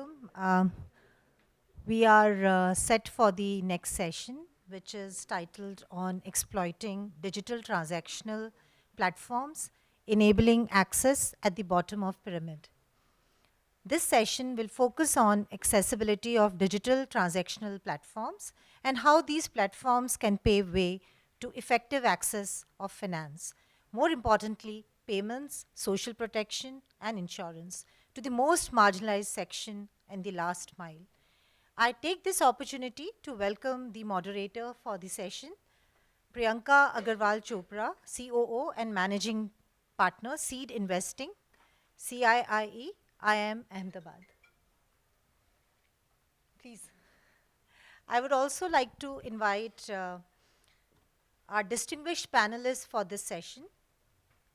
welcome. We are set for the next session, which is titled on exploiting digital transactional platforms, enabling access at the bottom of pyramid. This session will focus on accessibility of digital transactional platforms and how these platforms can pave way to effective access of finance. More importantly, payments, social protection, and insurance to the most marginalized section and the last mile. I take this opportunity to welcome the moderator for the session, Priyanka Agarwal Chopra, COO and Managing Partner, Seed Investing, CIIE, IIM Ahmedabad. Please. I would also like to invite our distinguished panelists for this session,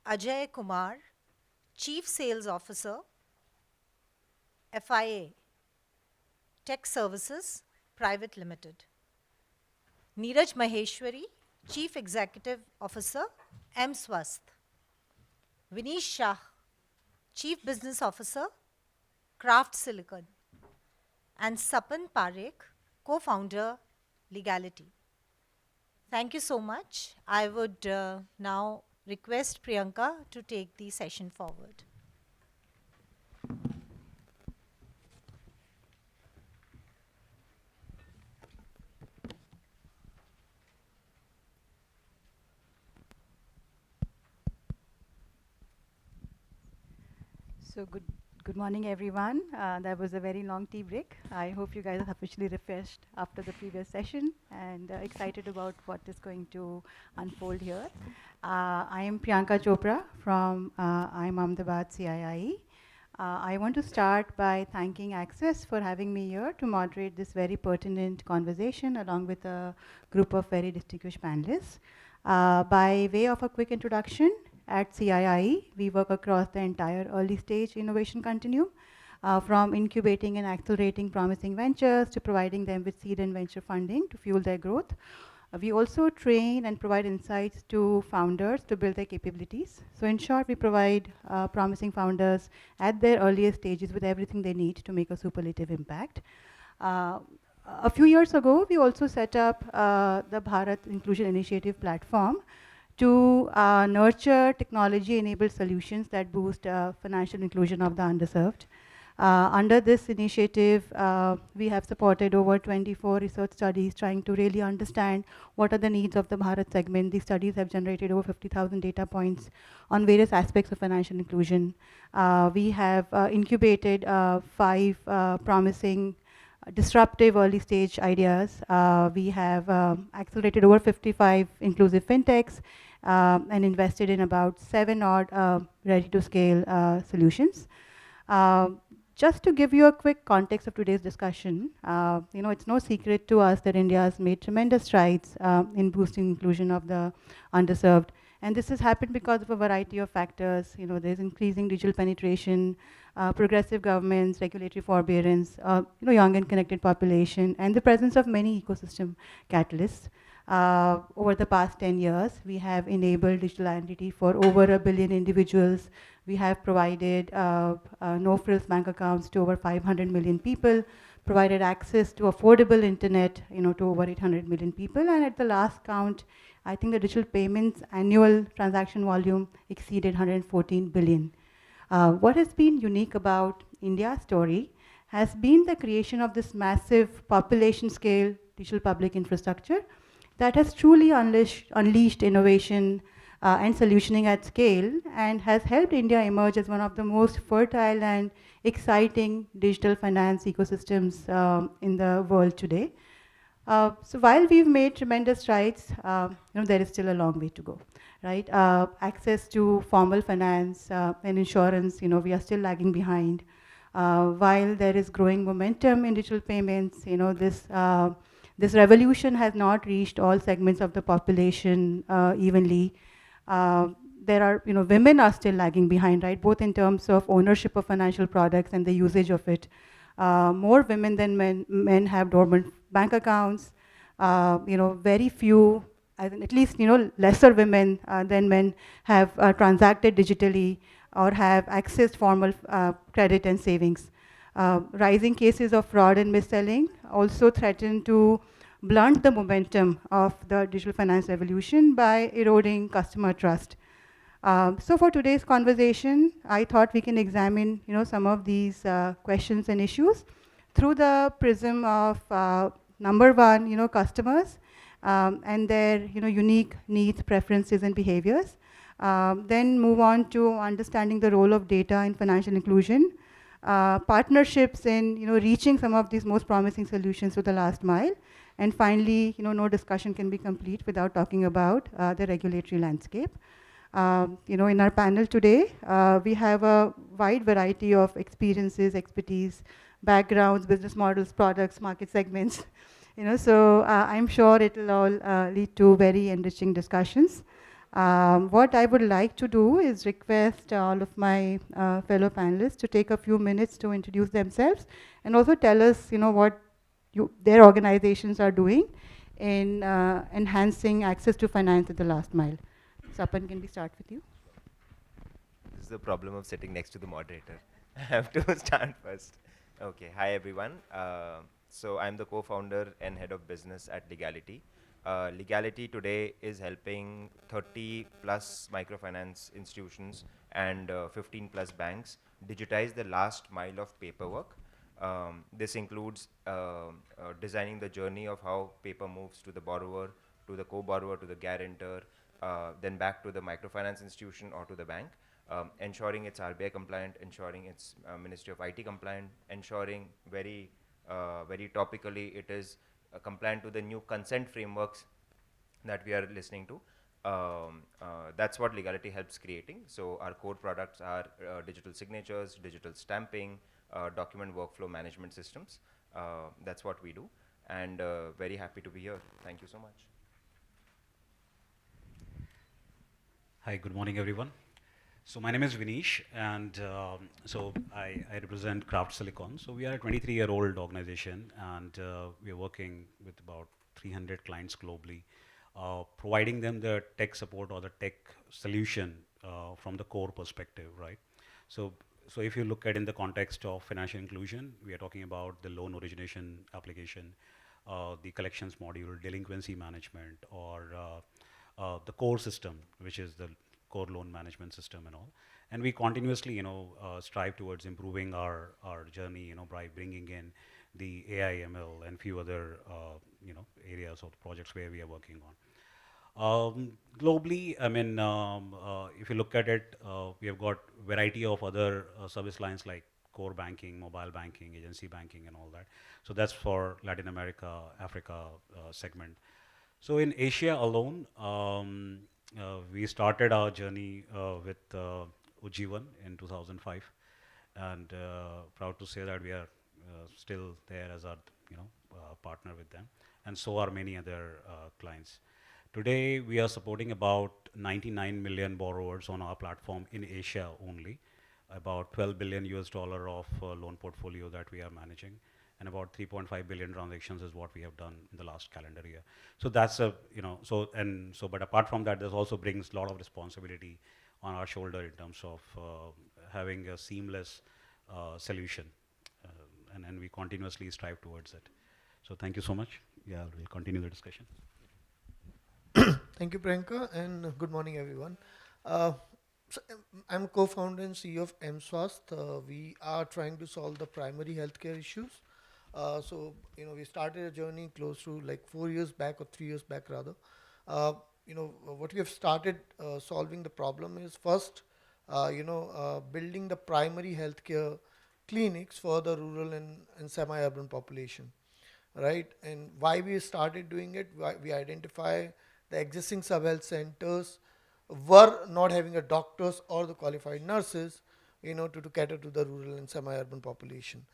Ajay Kumar, Chief Sales Officer, FIA, Tech Services Private Limited. Neeraj Maheshwari, Chief Executive Officer, M-Swasth. Vinesh Shah, Chief Business Officer, Craft Silicon. And Sapan Parekh, Co-founder, Legality. Thank you so much. I would now request Priyanka to take the session forward. So good morning, everyone. That was a very long tea break. I hope you guys are officially refreshed after the previous session and excited about what is going to unfold here. I am Priyanka Chopra from IIM Ahmedabad CIIE. I want to start by thanking Access for having me here to moderate this very pertinent conversation along with a group of very distinguished panelists. By way of a quick introduction, at CIIE, we work across the entire early stage innovation continuum, from incubating and accelerating promising ventures to providing them with seed and venture funding to fuel their growth. We also train and provide insights to founders to build their capabilities. So in short, we provide promising founders at their earliest stages with everything they need to make a superlative impact. A few years ago, we also set up the Bharat Inclusion Initiative platform to nurture technology-enabled solutions that boost financial inclusion of the underserved. Under this initiative, we have supported over 24 research studies trying to really understand what are the needs of the Bharat segment. These studies have generated over 50,000 data points on various aspects of financial inclusion. We have incubated 5 promising disruptive early stage ideas. We have accelerated over 55 inclusive fintechs and invested in about 7 odd ready to scale solutions. Just to give you a quick context of today's discussion, it's no secret to us that India has made tremendous strides in boosting inclusion of the underserved. And this has happened because of a variety of factors. There's increasing digital penetration, progressive governments, regulatory forbearance, young and connected population, and the presence of many ecosystem catalysts. Over the past 10 years, we have enabled digital identity for over 1 billion individuals. We have provided no-frills bank accounts to over 500 million people, provided access to affordable internet, to over 800 million people. And at the last count, I think the digital payments annual transaction volume exceeded 114 billion. What has been unique about India's story has been the creation of this massive population scale digital public infrastructure that has truly unleashed innovation and solutioning at scale and has helped India emerge as one of the most fertile and exciting digital finance ecosystems in the world today. So while we've made tremendous strides, there is still a long way to go, right? Access to formal finance and insurance, we are still lagging behind. While there is growing momentum in digital payments, this revolution has not reached all segments of the population evenly. Women are still lagging behind, right? Both in terms of ownership of financial products and the usage of it. More women than men have dormant bank accounts. Very few, at least, lesser women than men have transacted digitally or have accessed formal credit and savings. Rising cases of fraud and mis-selling also threaten to blunt the momentum of the digital finance revolution by eroding customer trust. So for today's conversation, I thought we can examine, some of these questions and issues through the prism of number one, customers and their, unique needs, preferences, and behaviors. Then move on to understanding the role of data in financial inclusion, partnerships in, reaching some of these most promising solutions to the last mile, and finally, no discussion can be complete without talking about the regulatory landscape. In our panel today, we have a wide variety of experiences, expertise, backgrounds, business models, products, market segments. So I'm sure it will all lead to very enriching discussions. What I would like to do is request all of my fellow panelists to take a few minutes to introduce themselves and also tell us, what their organizations are doing in enhancing access to finance at the last mile. Sapan, can we start with you? This is the problem of sitting next to the moderator. I have to start first. Okay, hi everyone. So I'm the co-founder and head of business at Legality. Legality today is helping 30 plus microfinance institutions and 15 plus banks digitize the last mile of paperwork. This includes designing the journey of how paper moves to the borrower, to the co-borrower, to the guarantor, then back to the microfinance institution or to the bank, ensuring it's RBI compliant, ensuring it's Ministry of IT compliant, ensuring very topically it is compliant to the new consent frameworks that we are listening to. That's what Legality helps creating. So our core products are digital signatures, digital stamping, document workflow management systems. That's what we do, and very happy to be here. Thank you so much. Hi, good morning, everyone. So my name is Vinish, and so I represent Craft Silicon. So we are a 23-year-old organization, and we are working with about 300 clients globally, providing them the tech support or the tech solution from the core perspective, right? So if you look at in the context of financial inclusion, we are talking about the loan origination application, the collections module, delinquency management, or the core system, which is the core loan management system and all. And we continuously, strive towards improving our journey, by bringing in the AI, ML, and few other, areas of the projects where we are working on. Globally, I mean, if you look at it, we have got variety of other service lines like core banking, mobile banking, agency banking, and all that. So that's for Latin America, Africa segment. So in Asia alone, we started our journey with Ujjivan in 2005, and proud to say that we are still there as our partner with them, and so are many other clients. Today, we are supporting about 99 million borrowers on our platform in Asia only, about 12 billion US dollar of loan portfolio that we are managing, and about 3.5 billion transactions is what we have done in the last calendar year. So that's but apart from that, this also brings a lot of responsibility on our shoulder in terms of having a seamless solution, and we continuously strive towards it. So thank you so much. Yeah, we'll continue the discussion. Thank you, Priyanka, and good morning, everyone. I'm co-founder and CEO of MSwast. We are trying to solve the primary healthcare issues. We started a journey close to like 4 years back or 3 years back rather. What we have started solving the problem is first, building the primary healthcare clinics for the rural and semi-urban population, right? And why we started doing it, we identify the existing sub-health centers were not having a doctors or the qualified nurses, to cater to the rural and semi-urban population.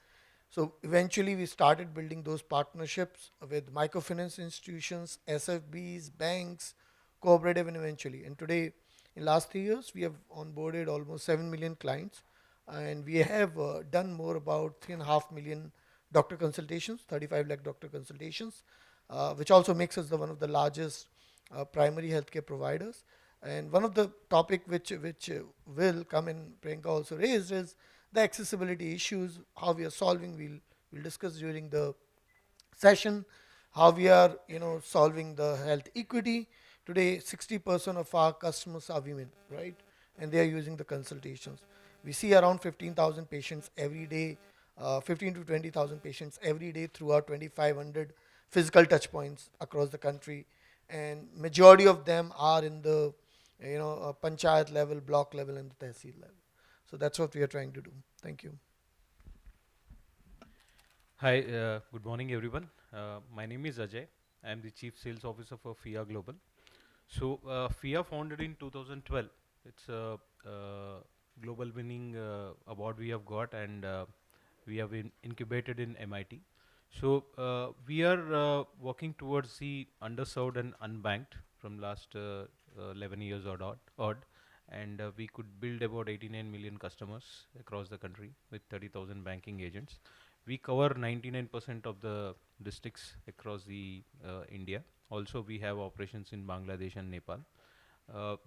So eventually we started building those partnerships with microfinance institutions, SFBs, banks, cooperative, and eventually. And today, in last 3 years, we have onboarded almost 7 million clients, and we have done more about 3.5 million doctor consultations, 35 lakh doctor consultations, which also makes us one of the largest primary healthcare providers. And one of the topic which will come in, Priyanka also raised, is the accessibility issues, how we are solving, we'll discuss during the session, how we are solving the health equity. Today 60% of our customers are women, right? And they are using the consultations. We see around 15,000 patients every day, 15 to 20,000 patients every day through our 2,500 physical touch points across the country, and majority of them are in the panchayat level, block level, and the tehsil level. So that's what we are trying to do. Thank you. Hi, good morning everyone. My name is Ajay. I am the Chief Sales Officer for FIA Global. So, FIA founded in 2012. It's a global winning award we have got, and we have been incubated in MIT. So, we are working towards the underserved and unbanked from last 11 years odd, and we could build about 89 million customers across the country with 30,000 banking agents. We cover 99% of the districts across the India. Also, we have operations in Bangladesh and Nepal.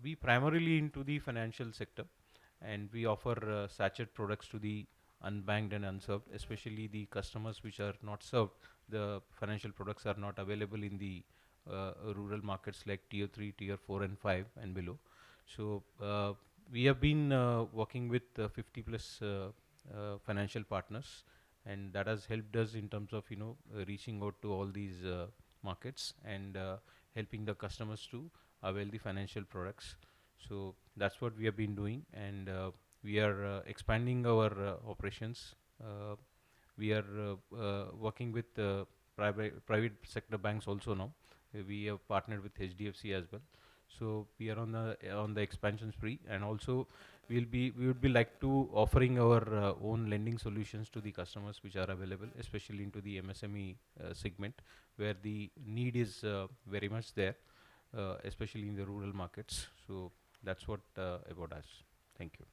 We primarily into the financial sector, and we offer sachet products to the unbanked and unserved, especially the customers which are not served. The financial products are not available in the rural markets like tier 3, tier 4 and 5 and below. So we have been working with 50 plus financial partners, and that has helped us in terms of reaching out to all these markets and helping the customers to avail the financial products. So that's what we have been doing, and we are expanding our operations. We are working with private sector banks also now. We have partnered with HDFC as well. So we are on the expansion spree, and also we would be like to offering our own lending solutions to the customers which are available, especially into the MSME segment, where the need is very much there, especially in the rural markets. So that's what about us. Thank you.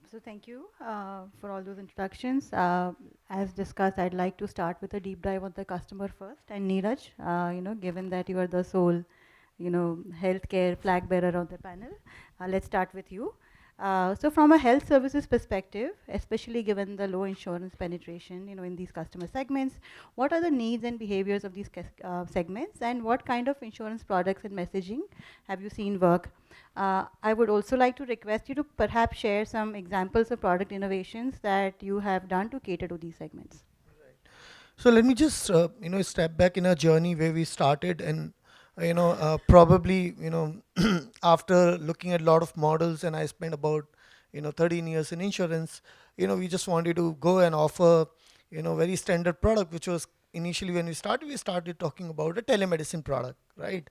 So thank you for all those introductions. As discussed, I'd like to start with a deep dive on the customer first. And Neeraj, given that you are the sole, healthcare flag bearer on the panel, let's start with you. So from a health services perspective, especially given the low insurance penetration, in these customer segments, what are the needs and behaviors of these segments, and what kind of insurance products and messaging have you seen work? I would also like to request you to perhaps share some examples of product innovations that you have done to cater to these segments. So let me just step back in our journey where we started, and probably after looking at a lot of models, and I spent about 13 years in insurance, we just wanted to go and offer very standard product, which was initially when we started talking about a telemedicine product, right?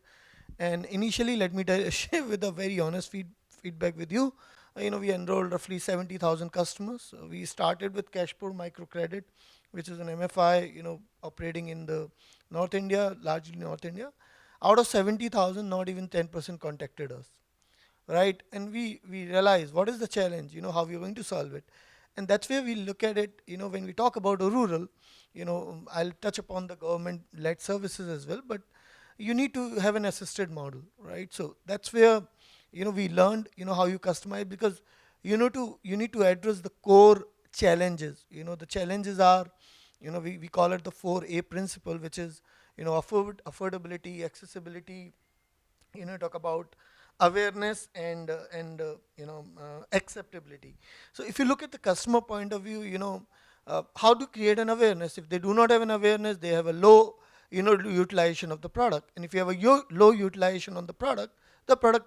And initially, let me share with a very honest feedback with you. We enrolled roughly 70,000 customers. We started with Cashpur Microcredit, which is an MFI, operating in the North India, largely North India. Out of 70,000, not even 10% contacted us, right? And we realized what is the challenge, how we are going to solve it. And that's where we look at it, when we talk about a rural, I'll touch upon the government-led services as well, but you need to have an assisted model, right? So that's where, we learned, how you customize, because you need to address the core challenges. The challenges are, we call it the 4A principle, which is, affordability, accessibility, talk about awareness and acceptability. So if you look at the customer point of view, how to create an awareness. If they do not have an awareness, they have a low utilization of the product, and if you have a low utilization on the product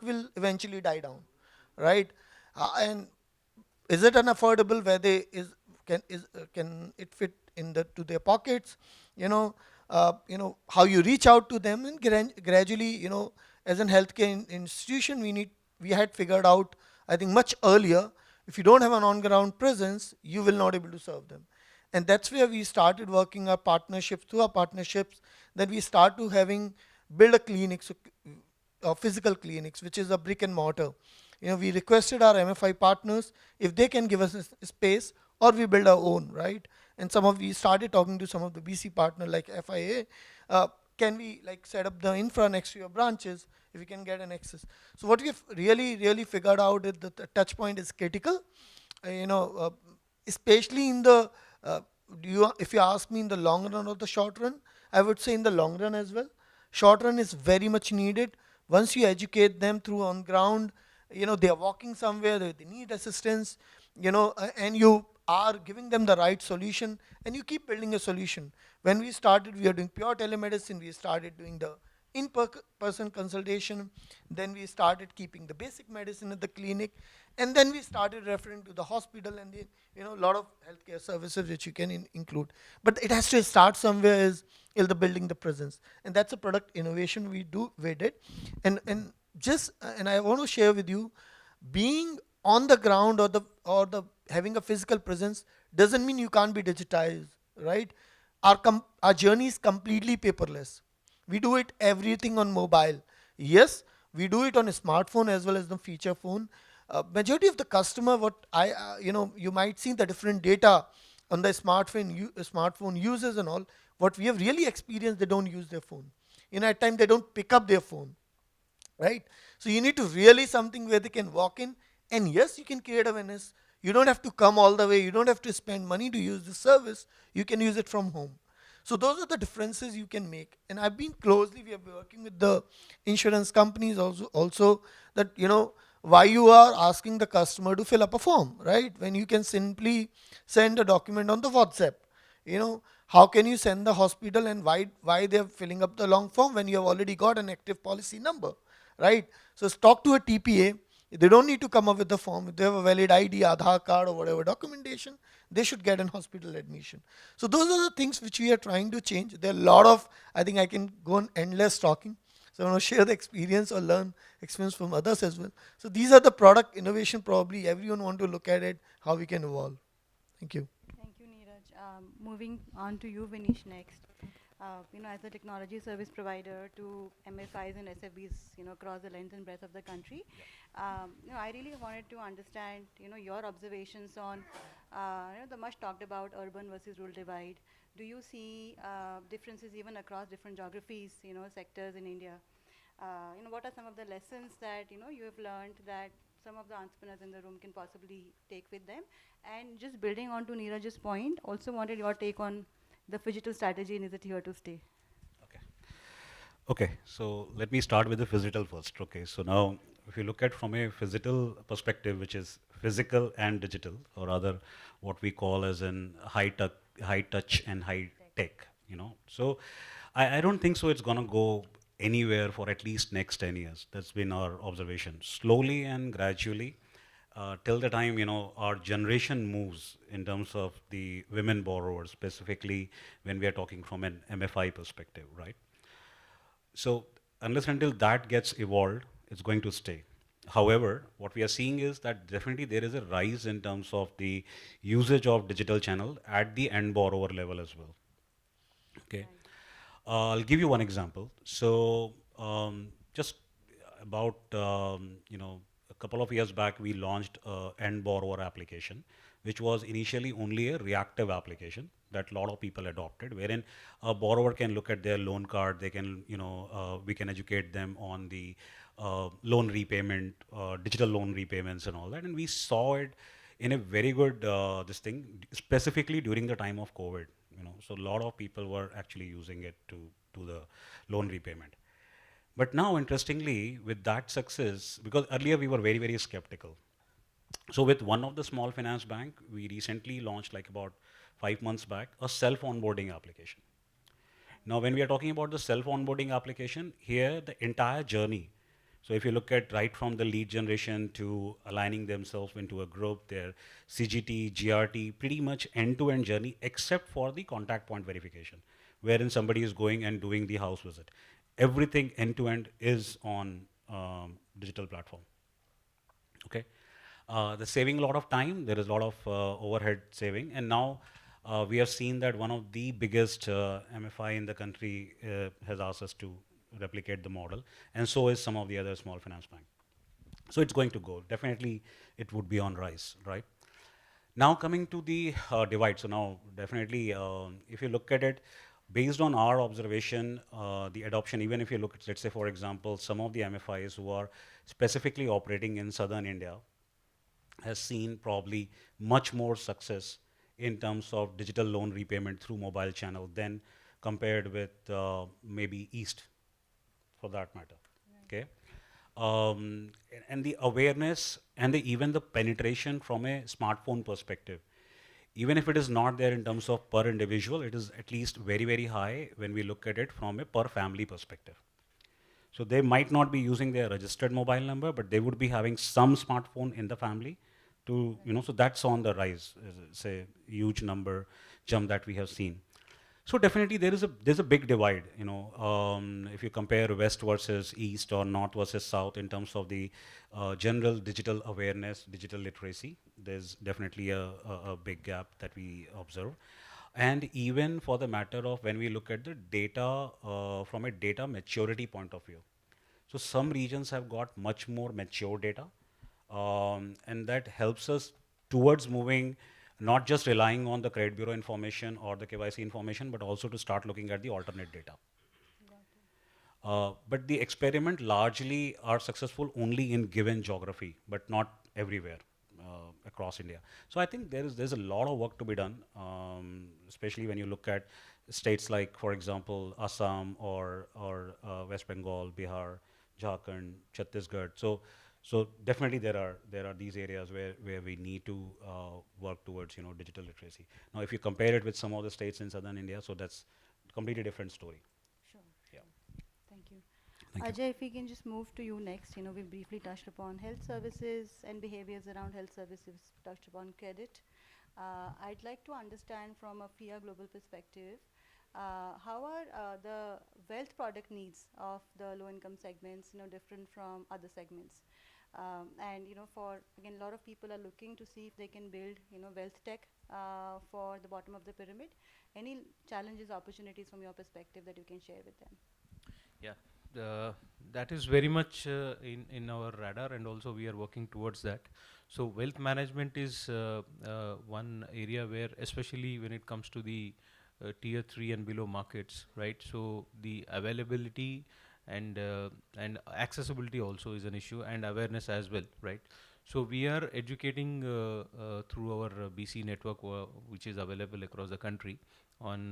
will eventually die down, right? And is it unaffordable? Where can it fit to their pockets? How you reach out to them, and gradually, as an healthcare institution, we had figured out, I think much earlier, if you don't have an on-ground presence, you will not able to serve them. And that's where we started working our partnerships. Through our partnerships, then we start to build a clinic, physical clinics, which is a brick and mortar. We requested our MFI partners if they can give us a space, or we build our own, right? And we started talking to some of the BC partner like FIA. can we like set up the infra next to your branches if we can get an access. So what we've really figured out is that the touch point is critical. Especially in the if you ask me in the long run or the short run, I would say in the long run as well. Short run is very much needed. Once you educate them through on ground, they are walking somewhere, they need assistance, and you are giving them the right solution, and you keep building a solution. When we started, we are doing pure telemedicine. We started doing the in-person consultation. Then we started keeping the basic medicine at the clinic, and then we started referring to the hospital and a lot of healthcare services which you can include. But it has to start somewhere. Is the building the presence, and that's a product innovation we did, and I want to share with you, being on the ground or the having a physical presence doesn't mean you can't be digitized, right? Our journey is completely paperless. We do it everything on mobile. Yes, we do it on a smartphone as well as the feature phone. Majority of the customer, what you might see the different data on the smartphone users and all. What we have really experienced, they don't use their phone. At times they don't pick up their phone, right? So you need to really something where they can walk in, and yes, you can create awareness. You don't have to come all the way. You don't have to spend money to use the service. You can use it from home. So those are the differences you can make. And I've been closely, we are working with the insurance companies also that, why you are asking the customer to fill up a form, right? When you can simply send a document on the WhatsApp. How can you send the hospital, and why they're filling up the long form when you have already got an active policy number, right? So talk to a TPA. They don't need to come up with the form. If they have a valid ID, Aadhaar card, or whatever documentation, they should get an hospital admission. So those are the things which we are trying to change. There are a lot of, I think I can go on endless talking. So I want to share the experience or learn experience from others as well. So these are the product innovation, probably everyone want to look at it, how we can evolve. Thank you. Thank you, Neeraj. Moving on to you, Vinish, next. As a technology service provider to MFIs and SFBs, across the length and breadth of the country, I really wanted to understand, your observations on, the much talked about urban versus rural divide. Do you see differences even across different geographies, sectors in India? What are some of the lessons that, you have learned that some of the entrepreneurs in the room can possibly take with them? And just building on to Neeraj's point, also wanted your take on the phygital strategy, and is it here to stay? Okay, so let me start with the physical first. Okay, so now if you look at from a physical perspective, which is physical and digital, or rather what we call as in high touch and high tech, So I don't think so it's gonna go anywhere for at least next 10 years. That's been our observation. Slowly and gradually, till the time our generation moves in terms of the women borrowers, specifically when we are talking from an MFI perspective, right? So unless until that gets evolved, it's going to stay. However, what we are seeing is that definitely there is a rise in terms of the usage of digital channel at the end borrower level as well. Okay, I'll give you one example. So just about a couple of years back, we launched a end borrower application, which was initially only a reactive application that a lot of people adopted, wherein a borrower can look at their loan card, they can, we can educate them on the loan repayment, digital loan repayments and all that. And we saw it in a very good, this thing, specifically during the time of COVID, so a lot of people were actually using it to do the loan repayment. But now, interestingly, with that success, because earlier we were very skeptical. So with one of the small finance bank, we recently launched, like about 5 months back, a self-onboarding application. Now, when we are talking about the self-onboarding application, here the entire journey, so if you look at right from the lead generation to aligning themselves into a group, their CGT, GRT, pretty much end-to-end journey, except for the contact point verification, wherein somebody is going and doing the house visit. Everything end-to-end is on digital platform. Okay, they're saving a lot of time. There is a lot of overhead saving, and now we have seen that one of the biggest MFI in the country has asked us to replicate the model, and so is some of the other small finance bank. So it's going to go. Definitely, it would be on rise, right? Now coming to the divide. So now definitely, if you look at it, based on our observation, the adoption, even if you look at, let's say, for example, some of the MFIs who are specifically operating in southern India, has seen probably much more success in terms of digital loan repayment through mobile channel than compared with maybe East, for that matter. Okay, and the awareness and even the penetration from a smartphone perspective, even if it is not there in terms of per individual, it is at least very, very high when we look at it from a per family perspective. So they might not be using their registered mobile number, but they would be having some smartphone in the family to, so that's on the rise. It's a huge number jump that we have seen. So definitely there's a big divide, if you compare West versus East or North versus South in terms of the general digital awareness, digital literacy. There's definitely a big gap that we observe. And even for the matter of when we look at the data from a data maturity point of view. So some regions have got much more mature data, and that helps us towards moving, not just relying on the credit bureau information or the KYC information, but also to start looking at the alternate data. But the experiment largely are successful only in given geography, but not everywhere across India. So I think there's a lot of work to be done, especially when you look at states like, for example, Assam or West Bengal, Bihar, Jharkhand, Chhattisgarh. So definitely there are these areas where we need to work towards digital literacy. Now, if you compare it with some of the states in southern India, so that's a completely different story. Sure. Yeah. Thank you. Thank you. Ajay, if we can just move to you next. We briefly touched upon health services and behaviors around health services, touched upon credit. I'd like to understand from a FIA global perspective, how are the wealth product needs of the low-income segments, different from other segments? And for again, a lot of people are looking to see if they can build, wealth tech for the bottom of the pyramid. Any challenges, opportunities from your perspective that you can share with them? Yeah, that is very much in our radar, and also we are working towards that. So wealth management is one area where, especially when it comes to the tier 3 and below markets, right? So the availability and accessibility also is an issue, and awareness as well, right? So we are educating through our BC network, which is available across the country, on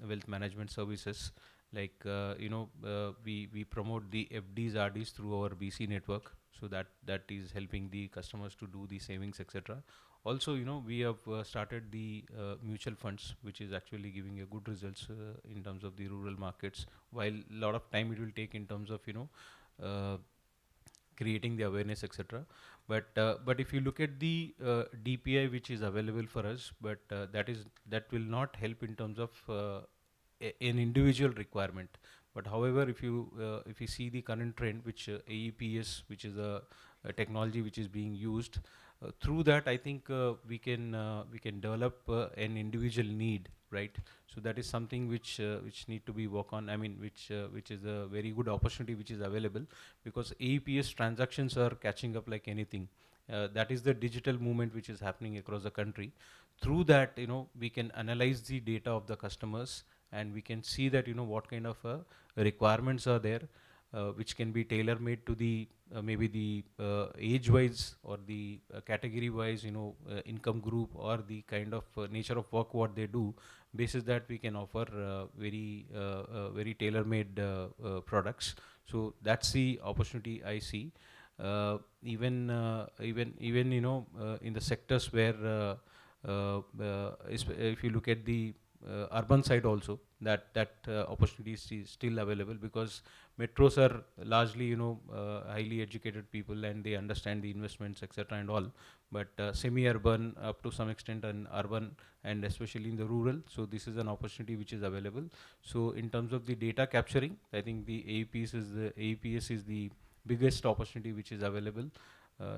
wealth management services. Like we promote the FDs, RDs through our BC network, so that is helping the customers to do the savings, etc. Also, we have started the mutual funds, which is actually giving a good results in terms of the rural markets. While a lot of time it will take in terms of creating the awareness, etc. But if you look at the DPI which is available for us, but that will not help in terms of an individual requirement. But however, if you see the current trend, which AEPS, which is a technology which is being used, through that I think we can develop an individual need, right? So that is something which need to be work on. I mean, which is a very good opportunity which is available, because AEPS transactions are catching up like anything. That is the digital movement which is happening across the country. Through that, we can analyze the data of the customers, and we can see that what kind of requirements are there, which can be tailor made to the maybe the age wise or the category wise, income group, or the kind of nature of work what they do. Basis that we can offer very tailor made products. So that's the opportunity I see. Even in the sectors where if you look at the urban side also, that opportunity is still available, because metros are largely highly educated people, and they understand the investments, etc. and all. But semi-urban up to some extent, and urban, and especially in the rural, so this is an opportunity which is available. So in terms of the data capturing, I think the AEPS is the biggest opportunity which is available,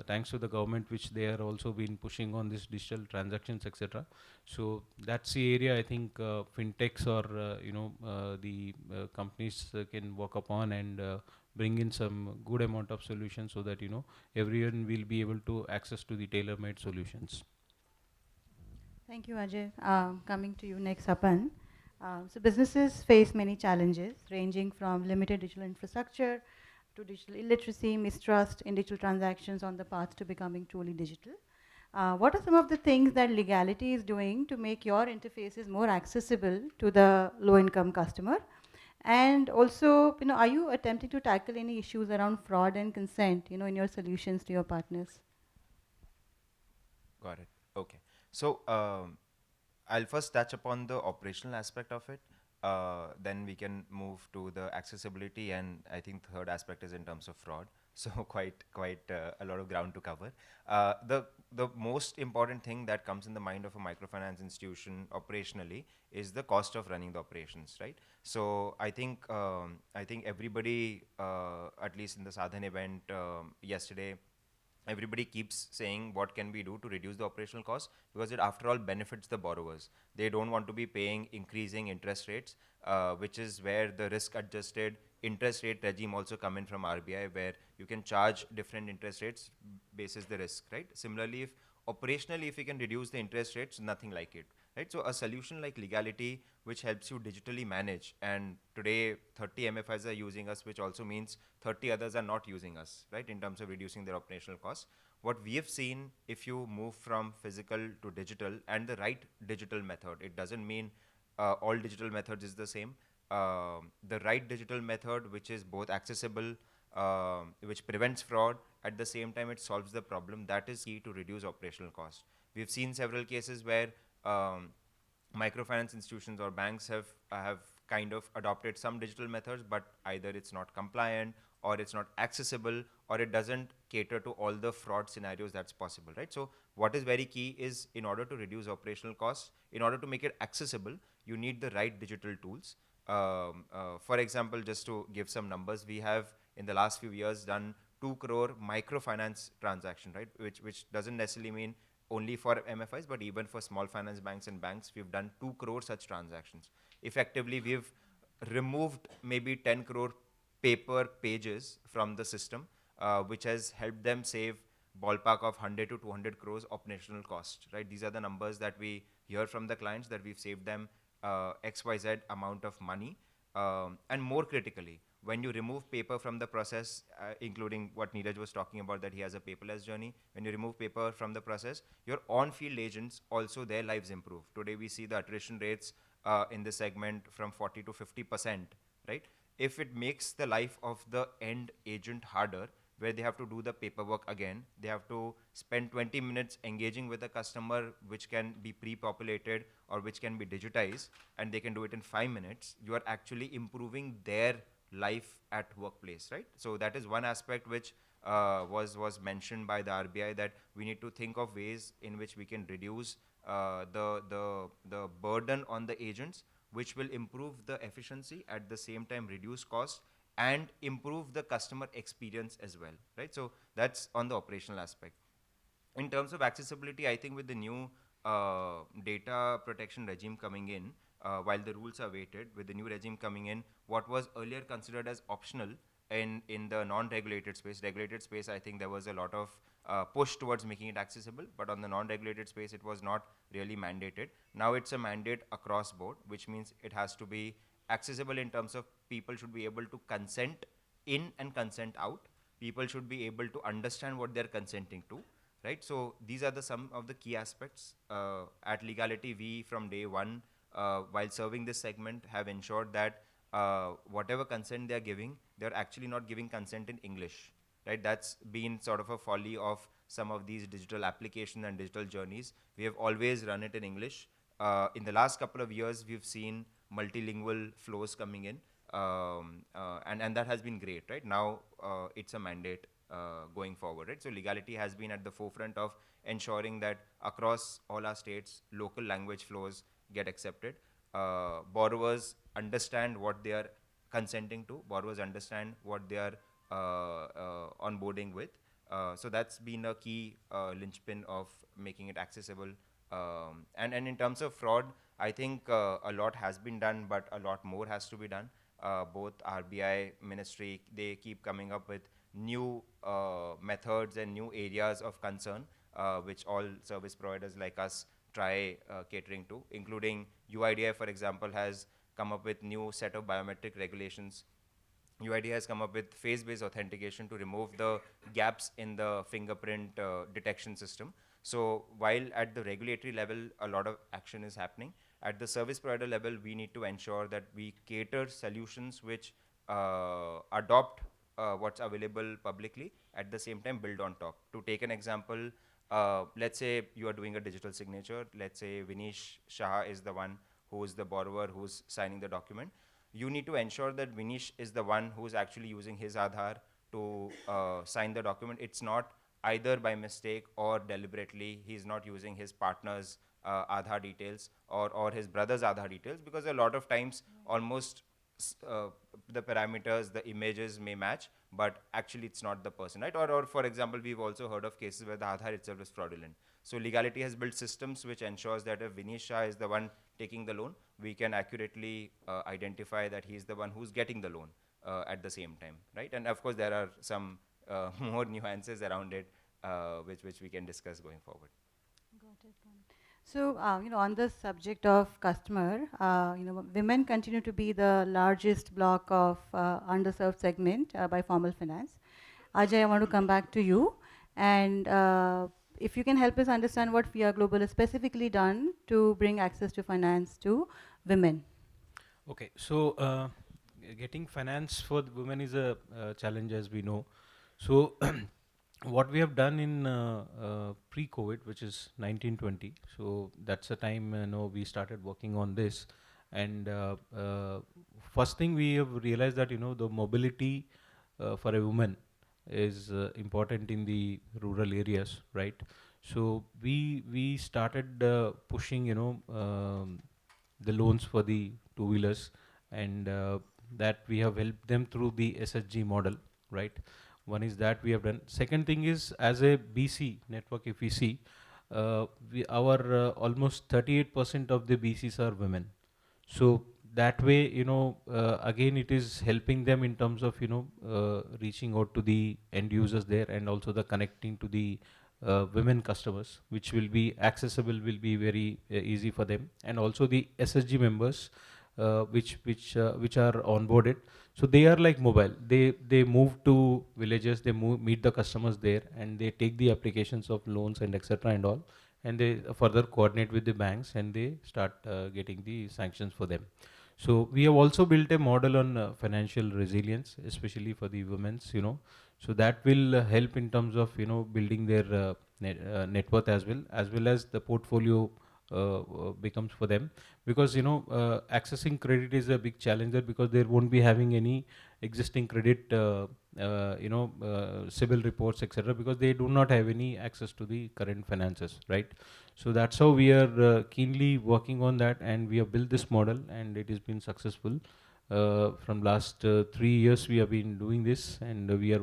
thanks to the government, which they are also been pushing on this digital transactions, etc. So that's the area I think fintechs or the companies can work upon, and bring in some good amount of solutions, so that everyone will be able to access to the tailor-made solutions. Thank you, Ajay. Coming to you next, Apan. So businesses face many challenges, ranging from limited digital infrastructure to digital illiteracy, mistrust in digital transactions on the path to becoming truly digital. What are some of the things that Legality is doing to make your interfaces more accessible to the low-income customer? And also, are you attempting to tackle any issues around fraud and consent, in your solutions to your partners? Got it. Okay. So I'll first touch upon the operational aspect of it. Then we can move to the accessibility, and I think third aspect is in terms of fraud. So quite a lot of ground to cover. The most important thing that comes in the mind of a microfinance institution operationally is the cost of running the operations, right? So I think everybody, at least in the Sadhan event yesterday, everybody keeps saying what can we do to reduce the operational cost, because it after all benefits the borrowers. They don't want to be paying increasing interest rates, which is where the risk adjusted interest rate regime also come in from RBI, where you can charge different interest rates basis the risk, right? Similarly, if operationally if we can reduce the interest rates, nothing like it, right? So a solution like Legality, which helps you digitally manage, and today 30 MFIs are using us, which also means 30 others are not using us, right, in terms of reducing their operational costs. What we have seen, if you move from physical to digital, and the right digital method, it doesn't mean all digital methods is the same. The right digital method, which is both accessible, which prevents fraud, at the same time it solves the problem, that is key to reduce operational cost. We've seen several cases where microfinance institutions or banks have kind of adopted some digital methods, but either it's not compliant, or it's not accessible, or it doesn't cater to all the fraud scenarios that's possible, right? So what is very key is, in order to reduce operational costs, in order to make it accessible, you need the right digital tools. For example, just to give some numbers, we have in the last few years done 2 crore microfinance transaction, right? Which doesn't necessarily mean only for MFIs, but even for small finance banks and banks, we've done 2 crore such transactions. Effectively, we've removed maybe 10 crore paper pages from the system, which has helped them save ballpark of 100 to 200 crores operational cost, right? These are the numbers that we hear from the clients, that we've saved them XYZ amount of money. And more critically, when you remove paper from the process, including what Neeraj was talking about, that he has a paperless journey, when you remove paper from the process, your on-field agents also, their lives improve. Today we see the attrition rates in this segment from 40 to 50%, right? If it makes the life of the end agent harder, where they have to do the paperwork again, they have to spend 20 minutes engaging with a customer, which can be pre-populated or which can be digitized, and they can do it in 5 minutes, you are actually improving their life at workplace, right? So that is one aspect which was mentioned by the RBI, that we need to think of ways in which we can reduce the burden on the agents, which will improve the efficiency, at the same time reduce cost and improve the customer experience as well, right? So that's on the operational aspect. In terms of accessibility, I think with the new data protection regime coming in, while the rules are weighted, with the new regime coming in, what was earlier considered as optional in the non-regulated space, regulated space, I think there was a lot of push towards making it accessible, but on the non-regulated space, it was not really mandated. Now it's a mandate across board, which means it has to be accessible in terms of people should be able to consent in and consent out. People should be able to understand what they're consenting to, right? So these are some of the key aspects. At Legality, we from day one, while serving this segment, have ensured that whatever consent they're giving, they're actually not giving consent in English, right? That's been sort of a folly of some of these digital applications and digital journeys. We have always run it in English. In the last couple of years, we've seen multilingual flows coming in, and that has been great, right? Now it's a mandate going forward, right? So Legality has been at the forefront of ensuring that across all our states, local language flows get accepted. Borrowers understand what they are consenting to. Borrowers understand what they are onboarding with. So that's been a key linchpin of making it accessible. And in terms of fraud, I think a lot has been done, but a lot more has to be done. Both RBI, ministry, they keep coming up with new methods and new areas of concern, which all service providers like us try catering to, including UIDAI, for example, has come up with new set of biometric regulations. UID has come up with face-based authentication to remove the gaps in the fingerprint detection system. So while at the regulatory level, a lot of action is happening, at the service provider level, we need to ensure that we cater solutions which adopt what's available publicly, at the same time build on top. To take an example, let's say you are doing a digital signature. Let's say Vinish Shah is the one who is the borrower who's signing the document. You need to ensure that Vinish is the one who's actually using his Aadhaar to sign the document. It's not either by mistake or deliberately he's not using his partner's Aadhaar details or his brother's Aadhaar details, because a lot of times almost the parameters, the images may match, but actually it's not the person, right? Or for example, we've also heard of cases where the Aadhaar itself is fraudulent. So Legality has built systems which ensures that if Vinish Shah is the one taking the loan, we can accurately identify that he's the one who's getting the loan at the same time, right? And of course, there are some more nuances around it, which we can discuss going forward. Got it. So, on the subject of customer, women continue to be the largest block of underserved segment by formal finance. Ajay, I want to come back to you. And if you can help us understand what FIA Global has specifically done to bring access to finance to women. Okay, so getting finance for the women is a challenge, as we know. So what we have done in pre-COVID, which is 1920, so that's the time we started working on this. And first thing we have realized that the mobility for a woman is important in the rural areas, right? So we started pushing the loans for the two-wheelers, and that we have helped them through the SHG model, right? One is that we have done. Second thing is, as a BC network, if we see, our almost 38% of the BCs are women. So that way, again, it is helping them in terms of, reaching out to the end users there, and also the connecting to the women customers, which will be accessible, will be very easy for them. And also the SSG members, which are onboarded. So they are like mobile. They move to villages, they meet the customers there, and they take the applications of loans and etc. and all, and they further coordinate with the banks, and they start getting the sanctions for them. So we have also built a model on financial resilience, especially for the women's, so that will help in terms of building their net worth, as well as the portfolio becomes for them, because accessing credit is a big challenge there, because they won't be having any existing credit CIBIL reports, etc., because they do not have any access to the current finances, right? So that's how we are keenly working on that, and we have built this model, and it has been successful. From last 3 years we have been doing this, and we are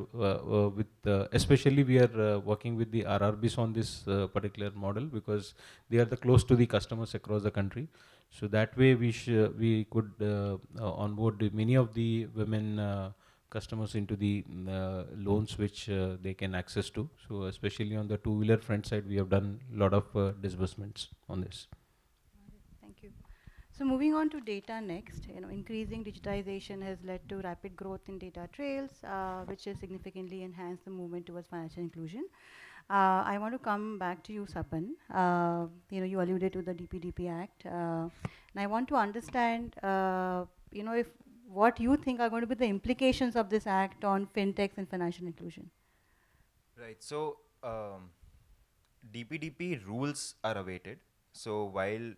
especially we are working with the RRBs on this particular model, because they are the close to the customers across the country. So that way we could onboard many of the women customers into the loans which they can access to. So especially on the two-wheeler front side, we have done a lot of disbursements on this. Thank you. So moving on to data next, increasing digitization has led to rapid growth in data trails, which has significantly enhanced the movement towards financial inclusion. I want to come back to you, Sapan. You alluded to the DPDP Act, and I want to understand, if what you think are going to be the implications of this act on fintechs and financial inclusion. Right. So DPDP rules are awaited. So while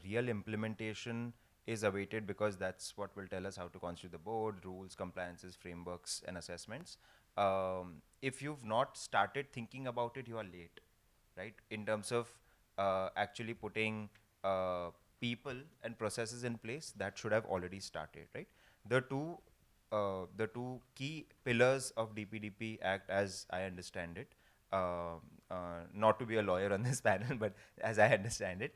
real implementation is awaited, because that's what will tell us how to constitute the board, rules, compliances, frameworks, and assessments. If you've not started thinking about it, you are late, right? In terms of actually putting people and processes in place, that should have already started, right? The two key pillars of DPDP Act, as I understand it, not to be a lawyer on this panel, but as I understand it,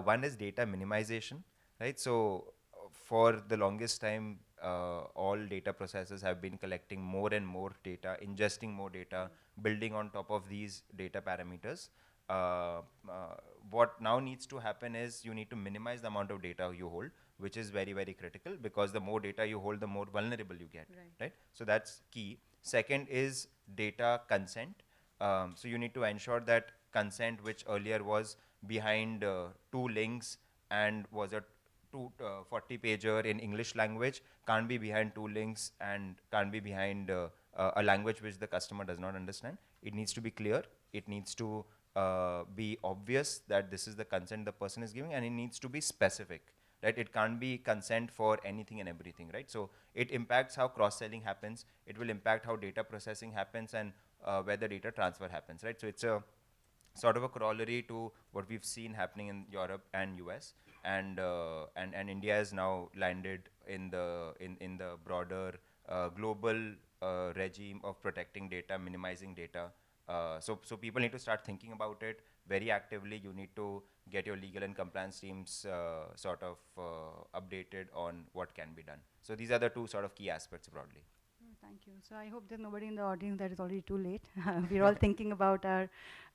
one is data minimization, right? So for the longest time, all data processors have been collecting more and more data, ingesting more data, building on top of these data parameters. Uh, uh, what now needs to happen is you need to minimize the amount of data you hold, which is very, very critical, because the more data you hold, the more vulnerable you get, right? So that's key. Second is data consent. So you need to ensure that consent, which earlier was behind two links and was a 240 pager in English language, can't be behind two links and can't be behind a language which the customer does not understand. It needs to be clear. It needs to be obvious that this is the consent the person is giving, and it needs to be specific, right? It can't be consent for anything and everything, right? So it impacts how cross-selling happens. It will impact how data processing happens, and where the data transfer happens, right? So it's a sort of a corollary to what we've seen happening in Europe and US, and India is now landed in the broader global regime of protecting data, minimizing data. So people need to start thinking about it very actively. You need to get your legal and compliance teams sort of updated on what can be done. So these are the two sort of key aspects broadly. Thank you. So I hope there's nobody in the audience that is already too late. We're all thinking about our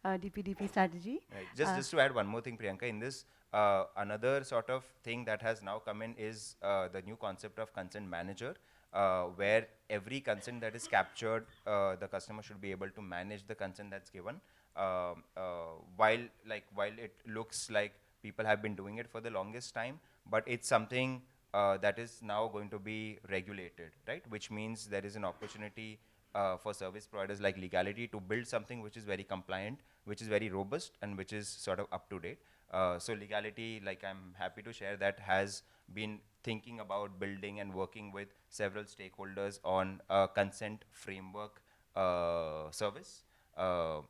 DPDP strategy. Right. Just to add one more thing, Priyanka, in this, another sort of thing that has now come in is the new concept of consent manager, where every consent that is captured, the customer should be able to manage the consent that's given. While it looks like people have been doing it for the longest time, but it's something that is now going to be regulated, right? Which means there is an opportunity for service providers like Legality to build something which is very compliant, which is very robust, and which is sort of up to date. So Legality, like I'm happy to share, that has been thinking about building and working with several stakeholders on a consent framework service.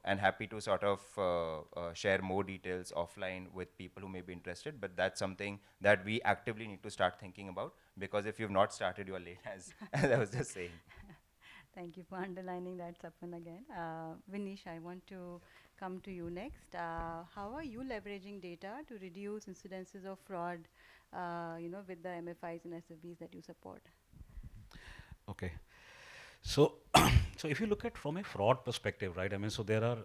And happy to sort of share more details offline with people who may be interested, but that's something that we actively need to start thinking about, because if you've not started, you're late, as I was just saying. Thank you for underlining that, Sapan, again. Vinish, I want to come to you next. How are you leveraging data to reduce incidences of fraud, with the MFIs and SFBs that you support? Okay. So, so if you look at from a fraud perspective, right? I mean, so there are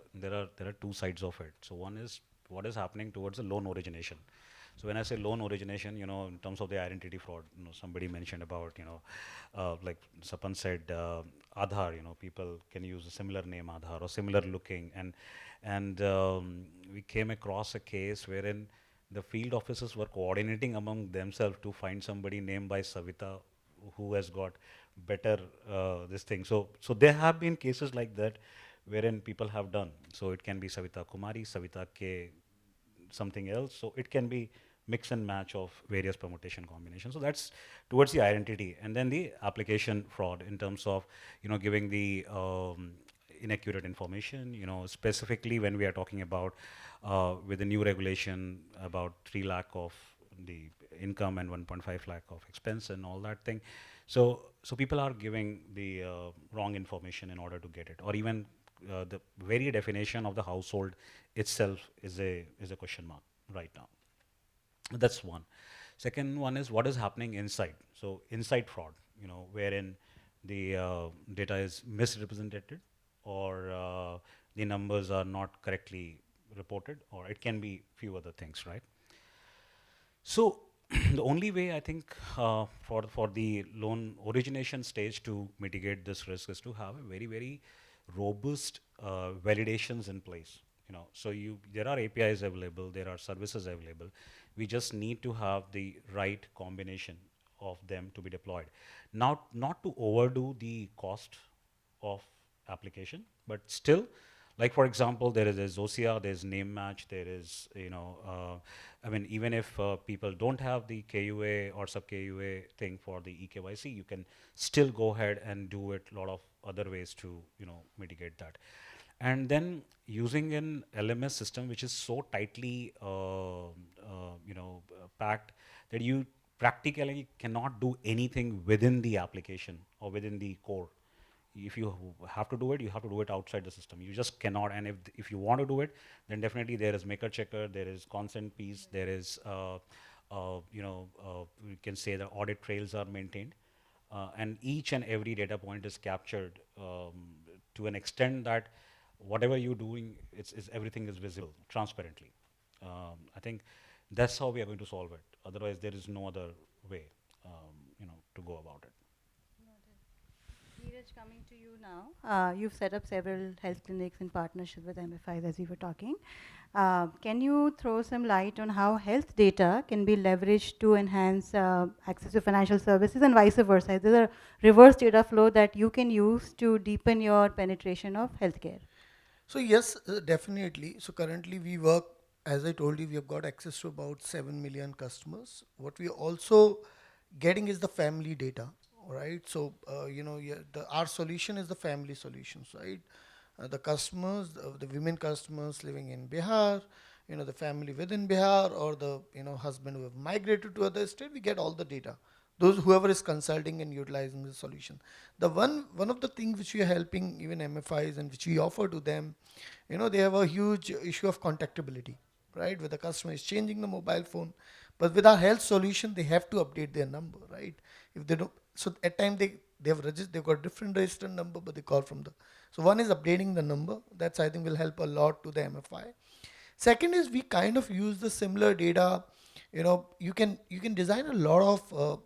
two sides of it. So one is what is happening towards the loan origination. So when I say loan origination, in terms of the identity fraud, somebody mentioned about, like Sapan said, Aadhaar. People can use a similar name Aadhaar or similar looking, and we came across a case wherein the field officers were coordinating among themselves to find somebody named by Savita who has got better this thing. So there have been cases like that wherein people have done. So it can be Savita Kumari, Savita K, something else. So it can be mix and match of various permutation combinations. So that's towards the identity, and then the application fraud in terms of giving the inaccurate information. Specifically when we are talking about with the new regulation about 3 lakh of the income and 1.5 lakh of expense and all that thing. So people are giving the wrong information in order to get it, or even the very definition of the household itself is a question mark right now. That's one. Second one is what is happening inside. So inside fraud, wherein the data is misrepresented, or the numbers are not correctly reported, or it can be few other things, right? So the only way I think for the loan origination stage to mitigate this risk is to have a very, very robust validations in place. So there are APIs available, there are services available. We just need to have the right combination of them to be deployed. Not to overdo the cost of application, but still, like for example, there is a Zosia, there's name match, there is, I mean, even if people don't have the KUA or sub KUA thing for the eKYC, you can still go ahead and do it a lot of other ways to, mitigate that. And then using an LMS system which is so tightly, packed that you practically cannot do anything within the application or within the core. If you have to do it, you have to do it outside the system. You just cannot. And if you want to do it, then definitely there is maker checker, there is consent piece, there is, we can say the audit trails are maintained. And each and every data point is captured to an extent that whatever you're doing, everything is visible transparently. I think that's how we are going to solve it. Otherwise, there is no other way, to go about it. Neeraj, coming to you now. You've set up several health clinics in partnership with MFIs as we were talking. Can you throw some light on how health data can be leveraged to enhance access to financial services and vice versa? Is there a reverse data flow that you can use to deepen your penetration of healthcare? So yes, definitely. So currently we work, as I told you, we have got access to about 7 million customers. What we are also getting is the family data, right? So our solution is the family solutions, right? The customers, the women customers living in Bihar, the family within Bihar, or the husband who have migrated to other state, we get all the data. Those whoever is consulting and utilizing the solution. The one of the things which we are helping even MFIs and which we offer to them, they have a huge issue of contactability, right? Where the customer is changing the mobile phone, but with our health solution, they have to update their number, right? If they don't, so at time they've got different registered number, but they call from the. So one is updating the number. That's I think will help a lot to the MFI. Second is we kind of use the similar data. You can design a lot of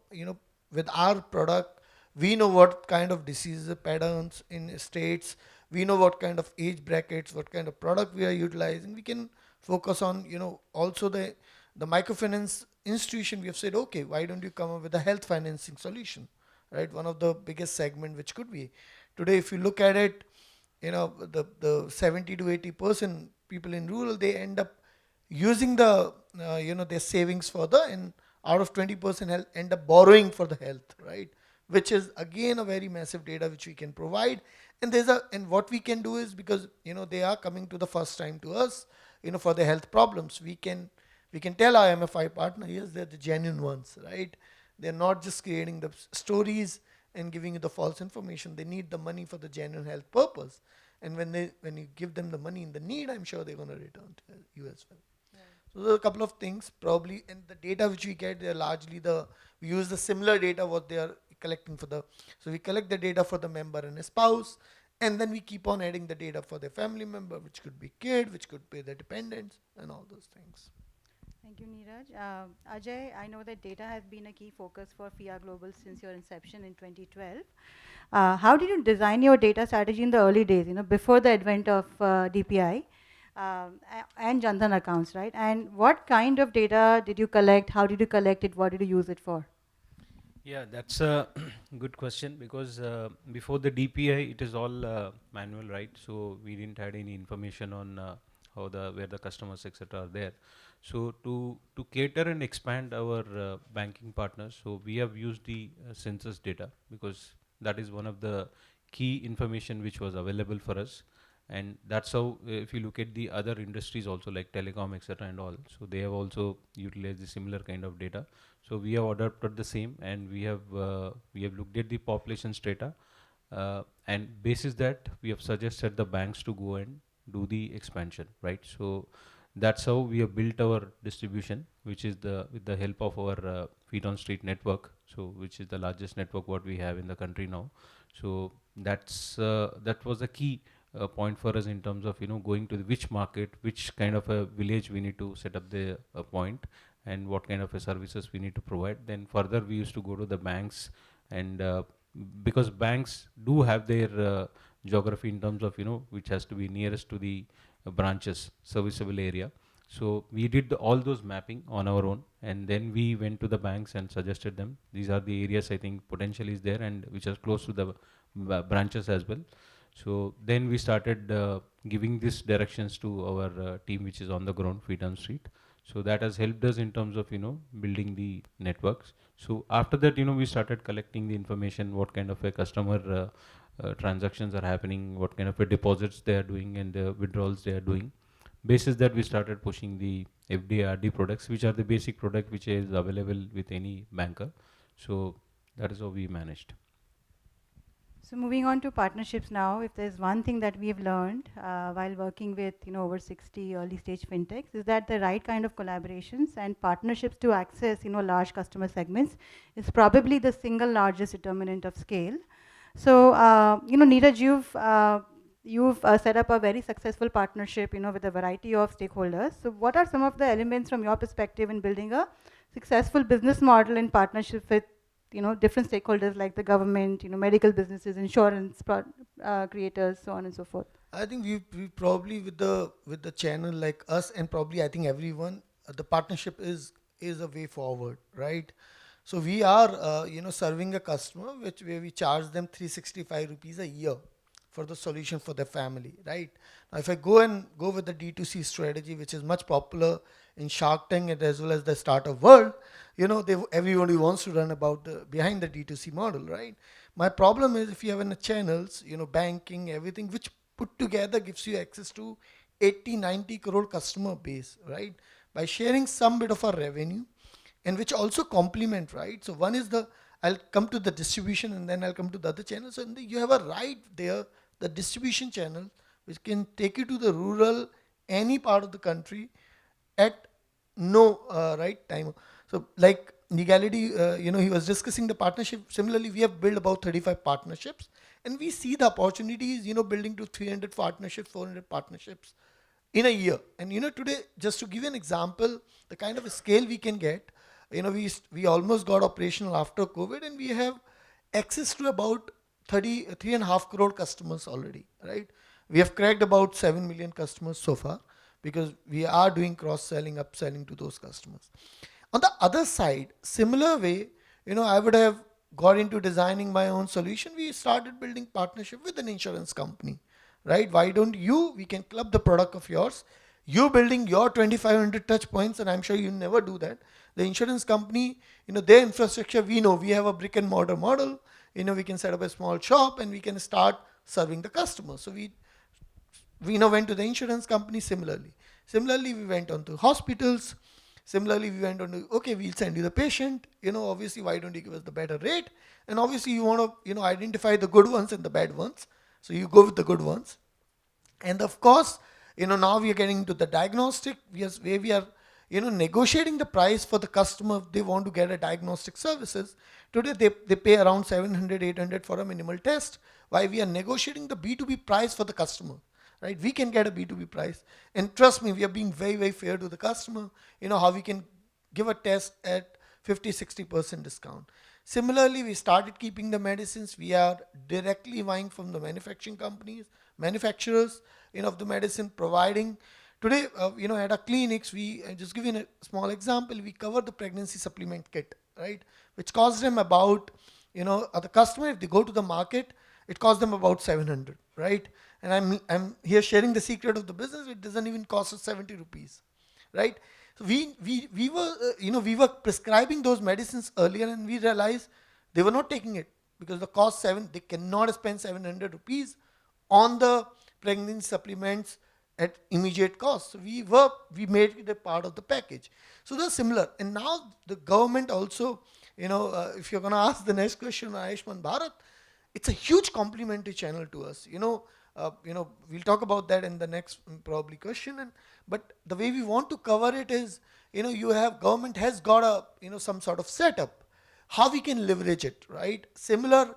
with our product. We know what kind of disease patterns in states. We know what kind of age brackets, what kind of product we are utilizing. We can focus on also the microfinance institution. We have said, okay, why don't you come up with a health financing solution, right? One of the biggest segment which could be today, if you look at it, the 70 to 80% people in rural, they end up using the their savings further, and out of 20% end up borrowing for the health, right? Which is again a very massive data which we can provide. And and what we can do is, because they are coming to the first time to us for their health problems, we can tell our MFI partner, yes, they're the genuine ones, right? They're not just creating the stories and giving you the false information. They need the money for the genuine health purpose. And when you give them the money in the need, I'm sure they're going to return to you as well. So there are a couple of things probably, and the data which we get, they're largely we use the similar data what they are collecting so we collect the data for the member and a spouse, and then we keep on adding the data for their family member, which could be kid, which could be the dependents, and all those things. Thank you, Neeraj. Ajay, I know that data has been a key focus for FIA Global since your inception in 2012. How did you design your data strategy in the early days, before the advent of DPI and Jan Dhan accounts, right? And what kind of data did you collect? How did you collect it? What did you use it for? Yeah, that's a good question, because before the DPI, it is all manual, right? So we didn't have any information on where the customers, etc., are there. So to cater and expand our banking partners, so we have used the census data, because that is one of the key information which was available for us. And that's how, if you look at the other industries also, like telecom, etc., and all, so they have also utilized the similar kind of data. So we have adopted the same, and we have looked at the population data, and basis that we have suggested the banks to go and do the expansion, right? So that's how we have built our distribution, which is with the help of our feet on street network, so which is the largest network what we have in the country now. So that was the key point for us in terms of going to which market, which kind of a village we need to set up the point, and what kind of a services we need to provide. Then further we used to go to the banks, and because banks do have their geography in terms of which has to be nearest to the branches, serviceable area. So we did all those mapping on our own, and then we went to the banks and suggested them these are the areas I think potential is there, and which are close to the branches as well. So then we started giving these directions to our team which is on the ground, feet on street. So that has helped us in terms of building the networks. So after that we started collecting the information, what kind of a customer transactions are happening, what kind of a deposits they are doing, and the withdrawals they are doing. Basis that we started pushing the FD, RD products, which are the basic product which is available with any banker. So that is how we managed. So moving on to partnerships now, if there's one thing that we've learned while working with over 60 early stage fintechs, is that the right kind of collaborations and partnerships to access large customer segments is probably the single largest determinant of scale. So Neeraj, you've you've set up a very successful partnership, with a variety of stakeholders. So what are some of the elements from your perspective in building a successful business model in partnership with, different stakeholders like the government, medical businesses, insurance creators, so on and so forth? I think we probably with the channel like us and probably I think everyone, the partnership is a way forward, right? So we are serving a customer which where we charge them 365 rupees a year for the solution for their family, right? Now if I go with the D2C strategy, which is much popular in Shark Tank and as well as the startup world, everybody wants to run about behind the D2C model, right? My problem is if you have in the channels, banking, everything, which put together gives you access to 80-90 crore customer base, right? By sharing some bit of our revenue and which also complement, right? So one is I'll come to the distribution and then I'll come to the other channels. So you have a right there, the distribution channel, which can take you to the rural, any part of the country at no right time. So like Legality, he was discussing the partnership. Similarly, we have built about 35 partnerships and we see the opportunities, building to 300 partnerships, 400 partnerships in a year. And today, just to give you an example, the kind of a scale we can get, we almost got operational after COVID and we have access to about 3.5 crore customers already, right? We have cracked about 7 million customers so far because we are doing cross-selling, upselling to those customers. On the other side, similar way, I would have got into designing my own solution. We started building partnership with an insurance company, right? Why don't we can club the product of yours. You building your 2,500 touch points, and I'm sure you never do that. The insurance company, their infrastructure, we have a brick and mortar model. We can set up a small shop and we can start serving the customer. So we went to the insurance company similarly. Similarly, we went on to hospitals. Similarly, we went on to, okay, we'll send you the patient, obviously, why don't you give us the better rate? And obviously, you want to, identify the good ones and the bad ones. So you go with the good ones. And of course, now we are getting into the diagnostic, where we are, negotiating the price for the customer if they want to get a diagnostic services. Today, they pay around 700, 800 for a minimal test. Why we are negotiating the B2B price for the customer. Right, we can get a B2B price, and trust me, we are being very, very fair to the customer. How we can give a test at 50-60% discount. Similarly, we started keeping the medicines. We are directly buying from the manufacturers, of the medicine, providing. Today, at our clinics, we just give you a small example. We cover the pregnancy supplement kit, right, which costs them about, the customer, if they go to the market, it costs them about 700, right? And I'm here sharing the secret of the business. It doesn't even cost us 70 rupees, right? So we were prescribing those medicines earlier, and we realized they were not taking it because the cost they cannot spend 700 rupees on the pregnancy supplements at immediate cost. So we made it a part of the package. So they're similar. And now the government also, if you're going to ask the next question on Ayushman Bharat, it's a huge complementary channel to us. We'll talk about that in the next probably question. But the way we want to cover it is, government has got some sort of setup, how we can leverage it, right? Similar,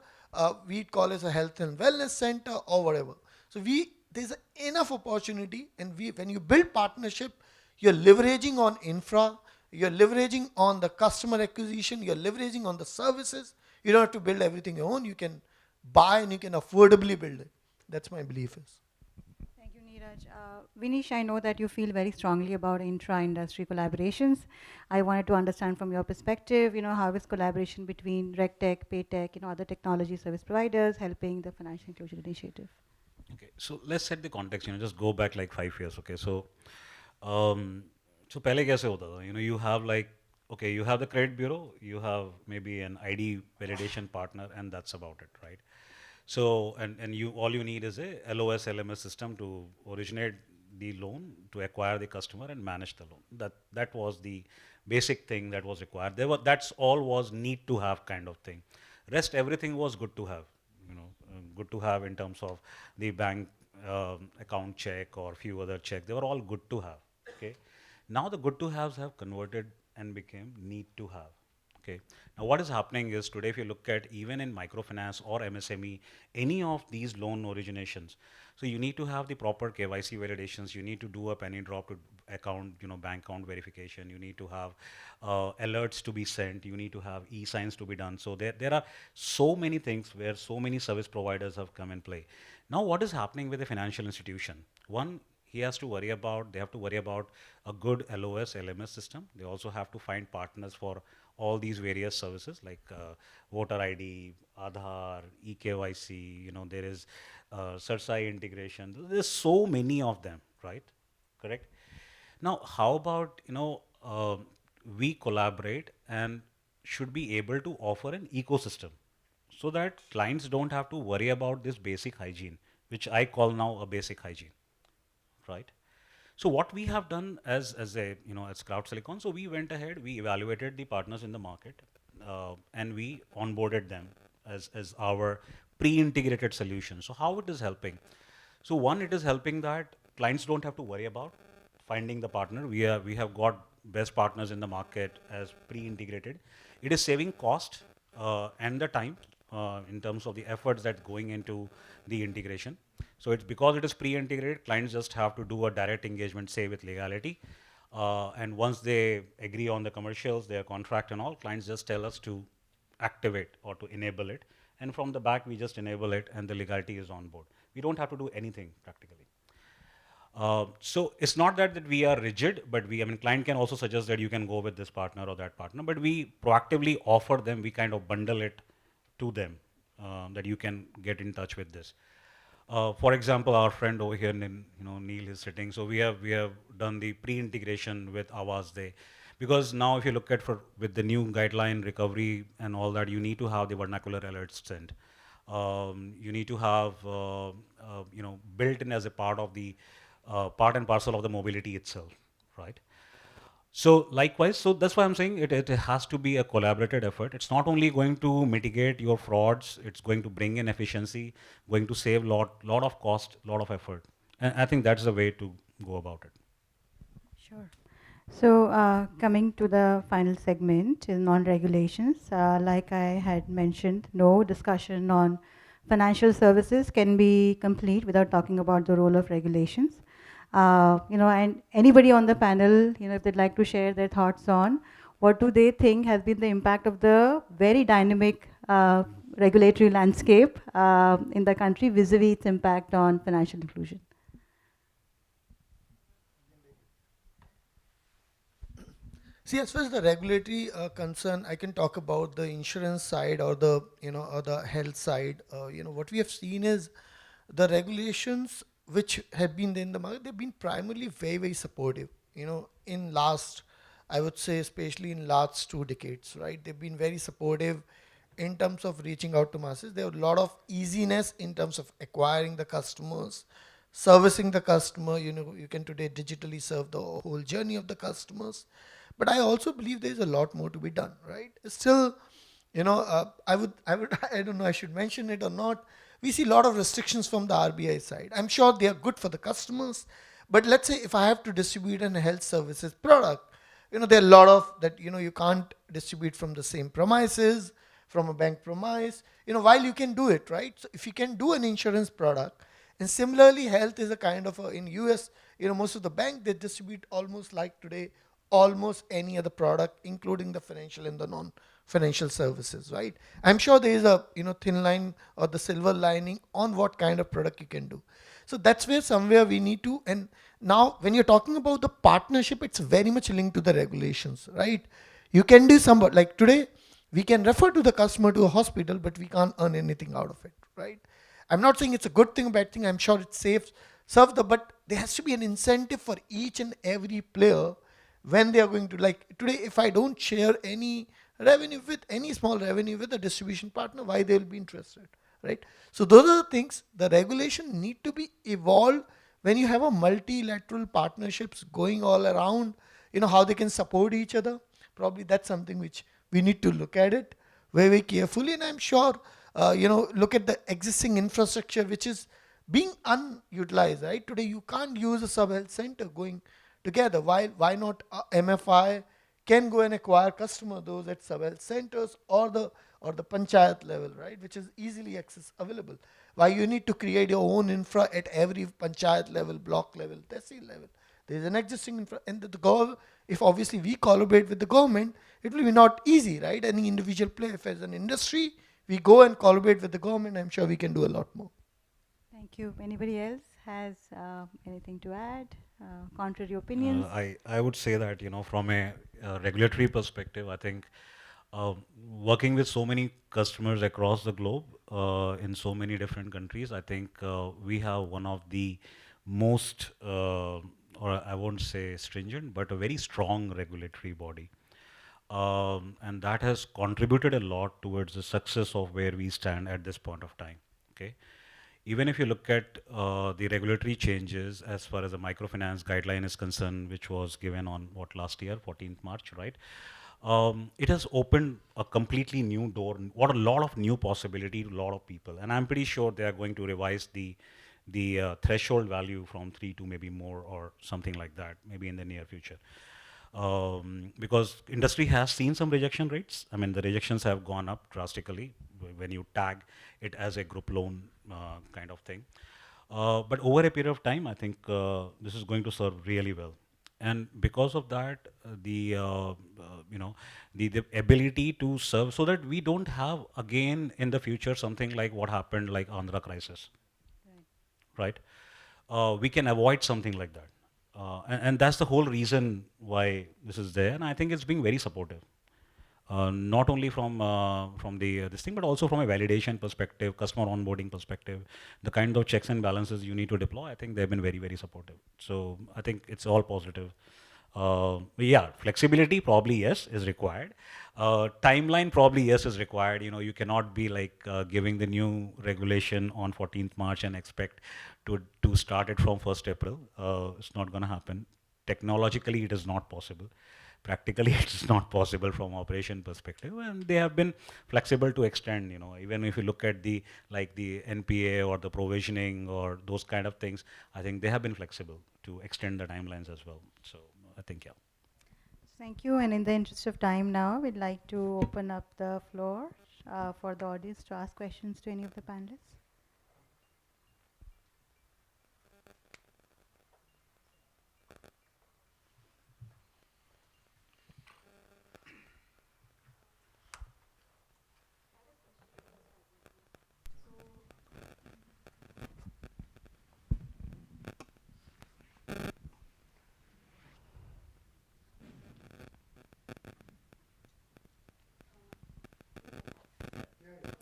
we call it a health and wellness center or whatever. So there's enough opportunity, and when you build partnership, you're leveraging on infra, you're leveraging on the customer acquisition, you're leveraging on the services. You don't have to build everything your own. You can buy and you can affordably build it. That's my belief is. Thank you, Neeraj. Vinish, I know that you feel very strongly about intra-industry collaborations. I wanted to understand from your perspective, how is collaboration between RegTech, PayTech, other technology service providers helping the financial inclusion initiative? Okay, so let's set the context, just go back like 5 years, okay? So pehle kaise hota tha? You have you have the credit bureau, you have maybe an ID validation partner, and that's about it, right? So, and all you need is a LOS LMS system to originate the loan, to acquire the customer and manage the loan. That was the basic thing that was required. That's all was need to have kind of thing. Rest everything was good to have, good to have in terms of the bank account check or few other check. They were all good to have. Okay. Now the good to haves have converted and became need to have. Okay. Now, what is happening is today, if you look at even in microfinance or MSME, any of these loan originations, so you need to have the proper KYC validations. You need to do a penny drop to account, bank account verification. You need to have alerts to be sent. You need to have e-signs to be done. So there are so many things where so many service providers have come in play. Now, what is happening with a financial institution? One, they have to worry about a good LOS, LMS system. They also have to find partners for all these various services like voter ID, Aadhaar, eKYC, there is CERSAI integration. There's so many of them, right? Correct? Now, how about, we collaborate and should be able to offer an ecosystem so that clients don't have to worry about this basic hygiene, which I call now a basic hygiene, right? So what we have done as Cloud Silicon, so we went ahead, we evaluated the partners in the market, and we onboarded them as our pre-integrated solution. So how it is helping? So one, it is helping that clients don't have to worry about finding the partner. We have got best partners in the market as pre-integrated. It is saving cost and the time in terms of the efforts that's going into the integration. So it's because it is pre-integrated, clients just have to do a direct engagement, say with Legality. And once they agree on the commercials, their contract and all, clients just tell us to activate or to enable it. And from the back, we just enable it and the Legality is on board. We don't have to do anything practically. So it's not that we are rigid, but client can also suggest that you can go with this partner or that partner, but we proactively offer them, we kind of bundle it to them that you can get in touch with this. For example, our friend over here, Neil is sitting. So we have done the pre-integration with Awaaz, because now if you look at with the new guideline recovery and all that, you need to have the vernacular alerts sent. You need to have built in as a part of the part and parcel of the mobility itself, right? So likewise, so that's why I'm saying it has to be a collaborative effort. It's not only going to mitigate your frauds, it's going to bring in efficiency, going to save lot of cost, lot of effort. And I think that's the way to go about it. Sure. So coming to the final segment is non-regulations. Like I had mentioned, no discussion on financial services can be complete without talking about the role of regulations. And anybody on the panel, if they'd like to share their thoughts on what do they think has been the impact of the very dynamic regulatory landscape in the country vis-a-vis its impact on financial inclusion. See, as far as the regulatory concern, I can talk about the insurance side or the or the health side. What we have seen is the regulations which have been there in the market. They've been primarily very, very supportive. In last, I would say, especially in last 2 decades, right? They've been very supportive in terms of reaching out to masses. There are a lot of easiness in terms of acquiring the customers, servicing the customer. You can today digitally serve the whole journey of the customers. But I also believe there's a lot more to be done, right? Still, I don't know, I should mention it or not. We see a lot of restrictions from the RBI side. I'm sure they are good for the customers, but let's say if I have to distribute a health services product, there are a lot of that, you can't distribute from the same premises, from a bank premise, while you can do it, right? So if you can do an insurance product, and similarly, health is a kind of in US, most of the bank, they distribute almost like today, almost any other product, including the financial and the non-financial services, right? I'm sure there is a thin line or the silver lining on what kind of product you can do. So that's where somewhere we need to, and now when you're talking about the partnership, it's very much linked to the regulations, right? You can do somewhat, like today, we can refer to the customer to a hospital, but we can't earn anything out of it, right? I'm not saying it's a good thing or bad thing, I'm sure it's safe, but there has to be an incentive for each and every player when they are going to, like today, if I don't share any revenue with any small revenue with a distribution partner, why they will be interested, right? So those are the things, the regulation need to be evolved when you have a multilateral partnerships going all around, how they can support each other. Probably that's something which we need to look at it very, very carefully. And I'm sure, look at the existing infrastructure which is being unutilized, right? Today you can't use a sub-health center going together. Why not MFI can go and acquire customer, those at sub-health centers or the panchayat level, right, which is easily available. Why you need to create your own infra at every panchayat level, block level, tehsil level? There is an existing infra, and if obviously we collaborate with the government, it will be not easy, right? Any individual player, if as an industry, we go and collaborate with the government, I'm sure we can do a lot more. Thank you. Anybody else has anything to add? Contrary opinions? I would say that, from a regulatory perspective, I think working with so many customers across the globe in so many different countries, I think we have one of the most, or I won't say stringent, but a very strong regulatory body. And that has contributed a lot towards the success of where we stand at this point of time. Okay, even if you look at the regulatory changes as far as the microfinance guideline is concerned, which was given on last year, 14th March, right? It has opened a completely new door. What a lot of new possibility to a lot of people, and I'm pretty sure they are going to revise the threshold value from 3 to maybe more or something like that, maybe in the near future. Because industry has seen some rejection rates. I mean, the rejections have gone up drastically when you tag it as a group loan kind of thing. But over a period of time, I think this is going to serve really well. And because of that, the ability to serve, so that we don't have again in the future something like what happened like Andhra crisis, right? We can avoid something like that. And that's the whole reason why this is there, and I think it's being very supportive. Not only from the this thing, but also from a validation perspective, customer onboarding perspective, the kind of checks and balances you need to deploy. I think they've been very, very supportive. So I think it's all positive. Yeah, flexibility probably yes is required. Timeline probably yes is required. You cannot be like giving the new regulation on 14th March and expect to start it from 1st April. It's not going to happen. Technologically, it is not possible. Practically, it's not possible from operation perspective, and they have been flexible to extend. Even if you look at the NPA or the provisioning or those kind of things, I think they have been flexible to extend the timelines as well. So I think yeah. Thank you. And in the interest of time now, we'd like to open up the floor for the audience to ask questions to any of the panelists.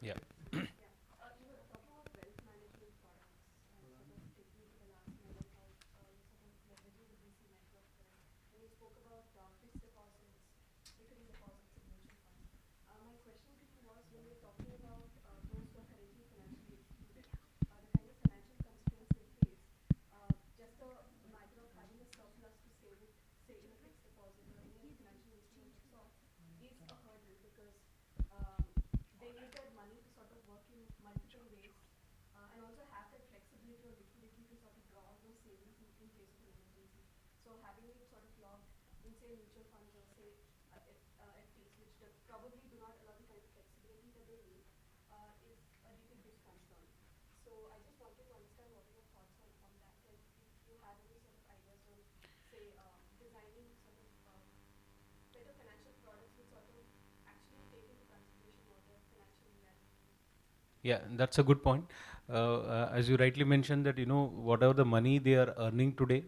Yeah. Yeah, that's a good point. As you rightly mentioned that, whatever the money they are earning today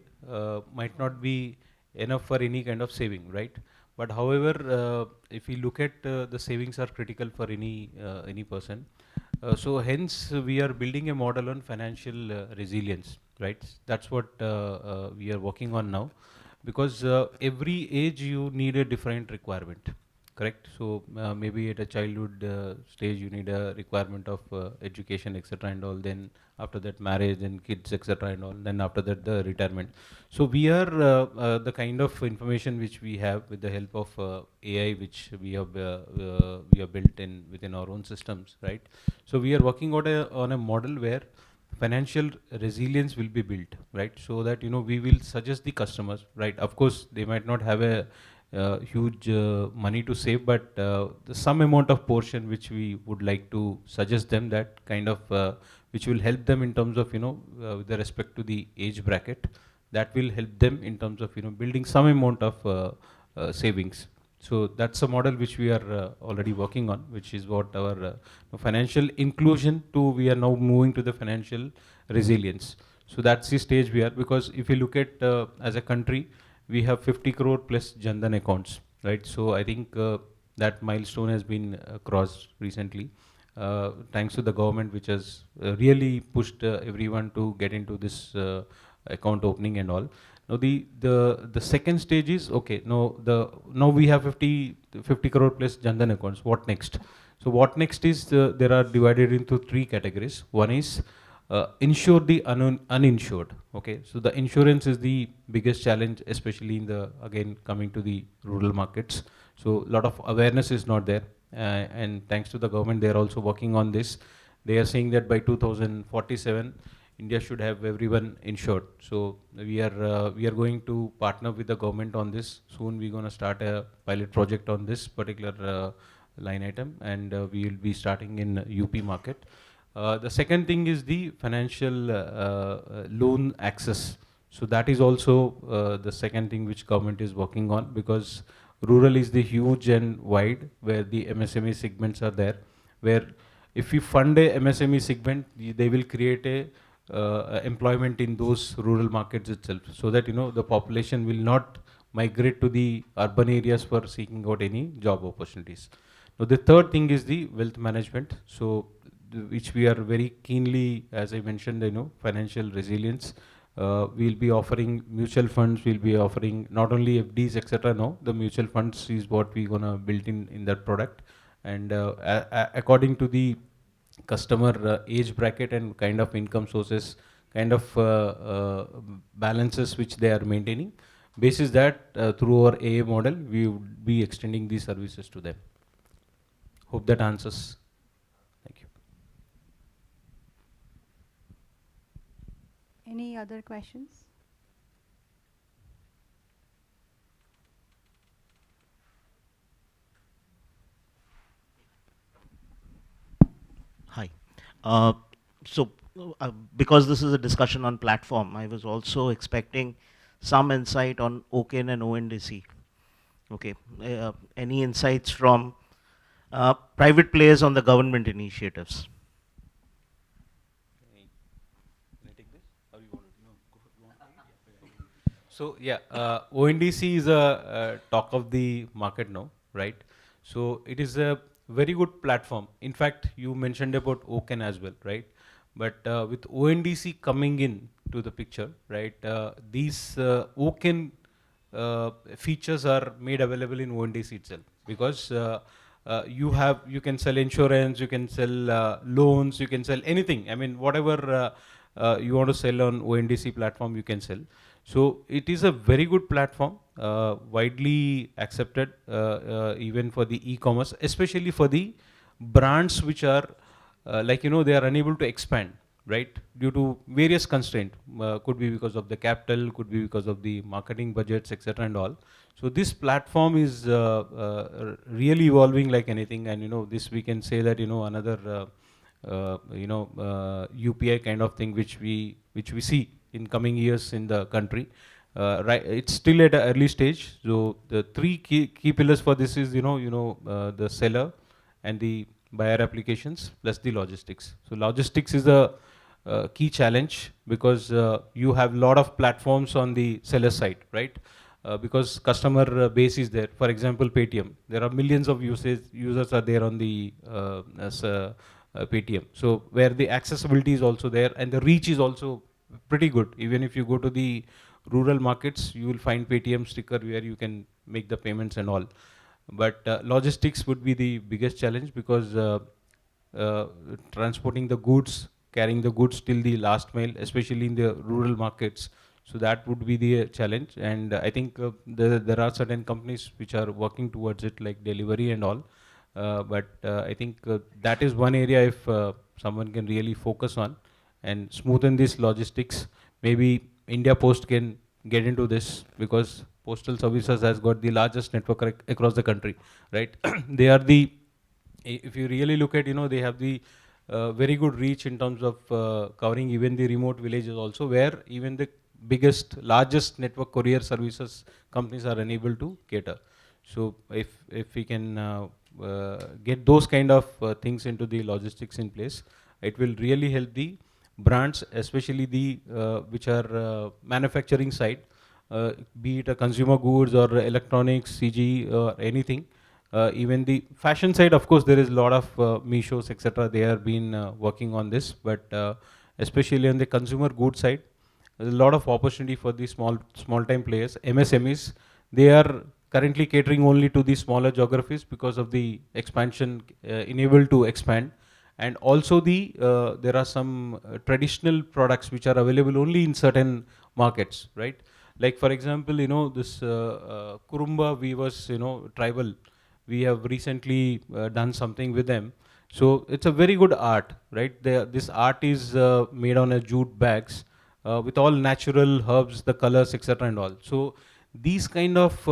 might not be enough for any kind of saving, right? But however, if we look at the savings are critical for any person. So hence we are building a model on financial resilience, right? That's what we are working on now, because every age you need a different requirement. Correct. So maybe at a childhood stage you need a requirement of education, etc., and all. Then after that marriage and kids, etc., and all. Then after that the retirement. So we are the kind of information which we have with the help of AI, which we have built within our own systems, right? So we are working on a model where financial resilience will be built, right? So that we will suggest the customers, right? Of course, they might not have a huge money to save, but some amount of portion which we would like to suggest them, that kind of which will help them in terms of with the respect to the age bracket, that will help them in terms of building some amount of savings. So that's a model which we are already working on, which is what our financial inclusion to, we are now moving to the financial resilience. So that's the stage we are, because if you look at as a country, we have 50 crore plus Jan Dhan accounts, right? So I think that milestone has been crossed recently, thanks to the government, which has really pushed everyone to get into this account opening and all. Now the second stage is, okay, now we have 50 crore plus Jan Dhan accounts. What next? So what next is, there are divided into three categories. One is insure the uninsured. Okay, so the insurance is the biggest challenge, especially in the, again, coming to the rural markets. So a lot of awareness is not there, and thanks to the government, they are also working on this. They are saying that by 2047, India should have everyone insured. So we are going to partner with the government on this. Soon we're going to start a pilot project on this particular line item, and we will be starting in UP market. The second thing is the financial loan access. So that is also the second thing which government is working on, because rural is the huge and wide, where the MSME segments are there, where if you fund a MSME segment, they will create a employment in those rural markets itself, so that the population will not migrate to the urban areas for seeking out any job opportunities. Now the third thing is the wealth management. So which we are very keenly, as I mentioned, financial resilience. We'll be offering mutual funds, we'll be offering not only FDs, etc. No, the mutual funds is what we're gonna build in that product. And according to the customer age bracket and kind of income sources, kind of balances which they are maintaining, basis that through our AA model, we would be extending these services to them. Hope that answers. Thank you. Any other questions? Hi. Because this is a discussion on platform, I was also expecting some insight on OCIN and ONDC. Okay. Any insights from private players on the government initiatives? So yeah, ONDC is a talk of the market now, right? So it is a very good platform. In fact, you mentioned about OCAN as well, right? But with ONDC coming in to the picture, right? These OCAN features are made available in ONDC itself, because you can sell insurance, you can sell loans, you can sell anything. I mean, whatever you want to sell on ONDC platform, you can sell. So it is a very good platform, widely accepted, even for the e-commerce, especially for the brands which are they are unable to expand, right, due to various constraints. Could be because of the capital, could be because of the marketing budgets, etc. and all. So this platform is really evolving like anything, and this we can say that another UPI kind of thing which we see in coming years in the country. Right, it's still at an early stage. So the three key pillars for this is the seller and the buyer applications plus the logistics. So logistics is a key challenge, because you have a lot of platforms on the seller side, right? Because customer base is there. For example, Paytm. There are millions of users are there on the Paytm. So where the accessibility is also there, and the reach is also pretty good. Even if you go to the rural markets, you will find Paytm sticker where you can make the payments and all. But logistics would be the biggest challenge, because transporting the goods, carrying the goods till the last mile, especially in the rural markets. So that would be the challenge. And I think there are certain companies which are working towards it, like delivery and all. But I think that is one area if someone can really focus on and smoothen this logistics. Maybe India Post can get into this, because postal services has got the largest network across the country, right? They are the, if you really look at, they have the very good reach in terms of covering even the remote villages also, where even the largest network courier services companies are unable to cater. So if we can get those kind of things into the logistics in place, it will really help the brands, especially the which are manufacturing side, be it a consumer goods or electronics, CG, or anything. Even the fashion side, of course, there is a lot of Meeshos, etc. They have been working on this, but especially on the consumer goods side, there's a lot of opportunity for the small time players, MSMEs. They are currently catering only to the smaller geographies because of the expansion, enabled to expand. And also there are some traditional products which are available only in certain markets, right? Like for example, this Kurumba weavers, tribal, we have recently done something with them. So it's a very good art, right? This art is made on a jute bags with all natural herbs, the colors, etc. and all. So these kind of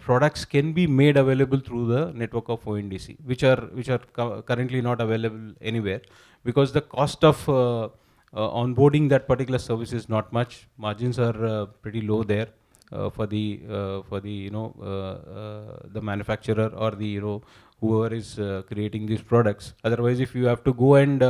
products can be made available through the network of ONDC, which are currently not available anywhere, because the cost of onboarding that particular service is not much. Margins are pretty low there for the the manufacturer or the whoever is creating these products. Otherwise, if you have to go and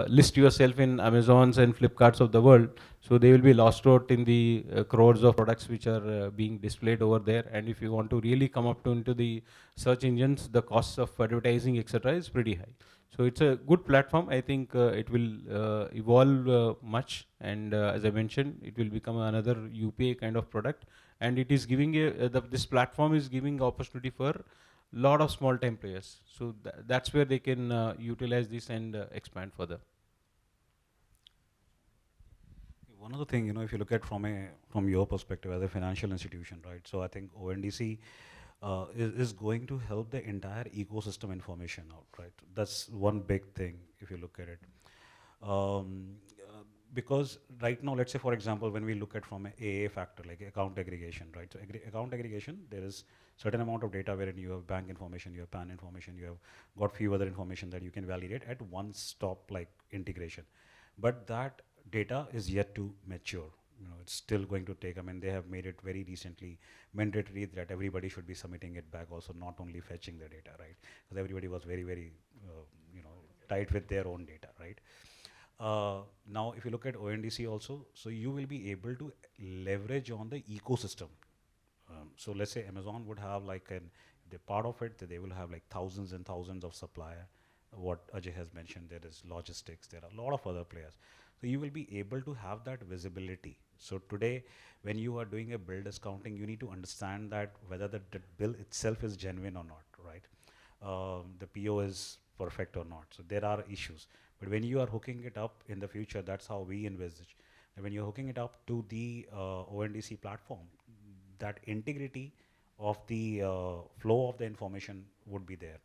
list yourself in Amazons and Flipkarts of the world, so they will be lost out in the crores of products which are being displayed over there. And if you want to really come up to into the search engines, the costs of advertising, etc., is pretty high. So it's a good platform. I think it will evolve much, and as I mentioned, it will become another UPI kind of product. And it is giving this platform is giving opportunity for lot of small time players. So that's where they can utilize this and expand further. One other thing, if you look at from your perspective as a financial institution, right? So I think ONDC is going to help the entire ecosystem information out, right? That's one big thing if you look at it. Because right now, let's say for example, when we look at from a AA factor, like account aggregation, right? So account aggregation, there is certain amount of data wherein you have bank information, you have PAN information, you have got few other information that you can validate at one stop like integration. But that data is yet to mature. It's still going to take, they have made it very recently mandatory that everybody should be submitting it back also, not only fetching the data, right? Because everybody was very, very, tight with their own data, right? Now, if you look at ONDC also, so you will be able to leverage on the ecosystem. So let's say Amazon would have like the part of it, that they will have like thousands and thousands of supplier. What Ajay has mentioned, there is logistics, there are a lot of other players. So you will be able to have that visibility. So today, when you are doing a bill discounting, you need to understand that whether the bill itself is genuine or not, right? The PO is perfect or not. So there are issues. But when you are hooking it up in the future, that's how we envisage. And when you're hooking it up to the ONDC platform, that integrity of the flow of the information would be there.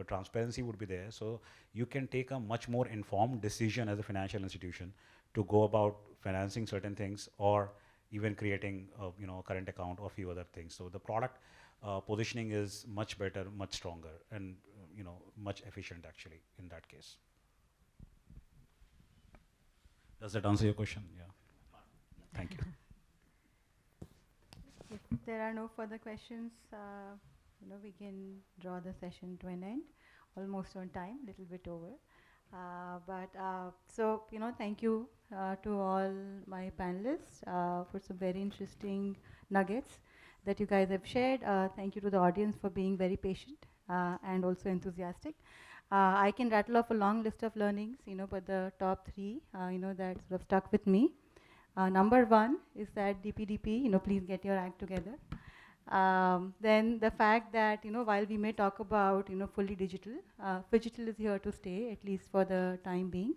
Transparency would be there. So you can take a much more informed decision as a financial institution to go about financing certain things, or even creating a current account or few other things. So the product positioning is much better, much stronger, and much efficient actually in that case. Does that answer your question? Yeah. Thank you. If there are no further questions, we can draw the session to an end, almost on time, little bit over. So, thank you to all my panelists for some very interesting nuggets that you guys have shared. Thank you to the audience for being very patient and also enthusiastic. I can rattle off a long list of learnings, but the top three, that sort of stuck with me. Number one is that DPDP, please get your act together. Then the fact that, while we may talk about, fully digital, phygital is here to stay, at least for the time being.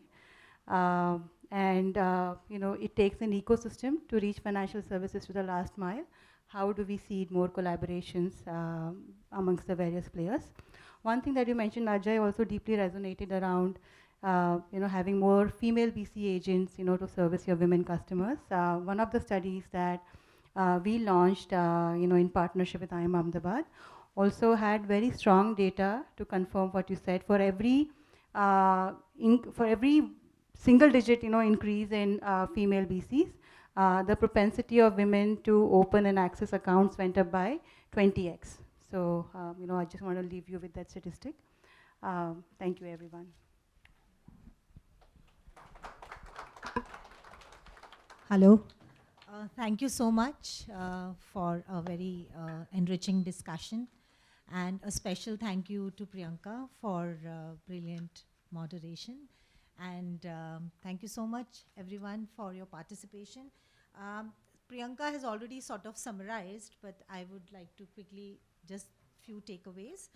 It takes an ecosystem to reach financial services to the last mile. How do we seed more collaborations amongst the various players? One thing that you mentioned, Ajay, also deeply resonated around having more female BC agents, to service your women customers. One of the studies that we launched, in partnership with IIM Ahmedabad, also had very strong data to confirm what you said. For every single digit, increase in female BCs, the propensity of women to open and access accounts went up by 20x. So, I just want to leave you with that statistic. Thank you, everyone. Hello. Thank you so much for a very enriching discussion. And a special thank you to Priyanka for brilliant moderation. And thank you so much, everyone, for your participation. Priyanka has already sort of summarized, but I would like to quickly just few takeaways.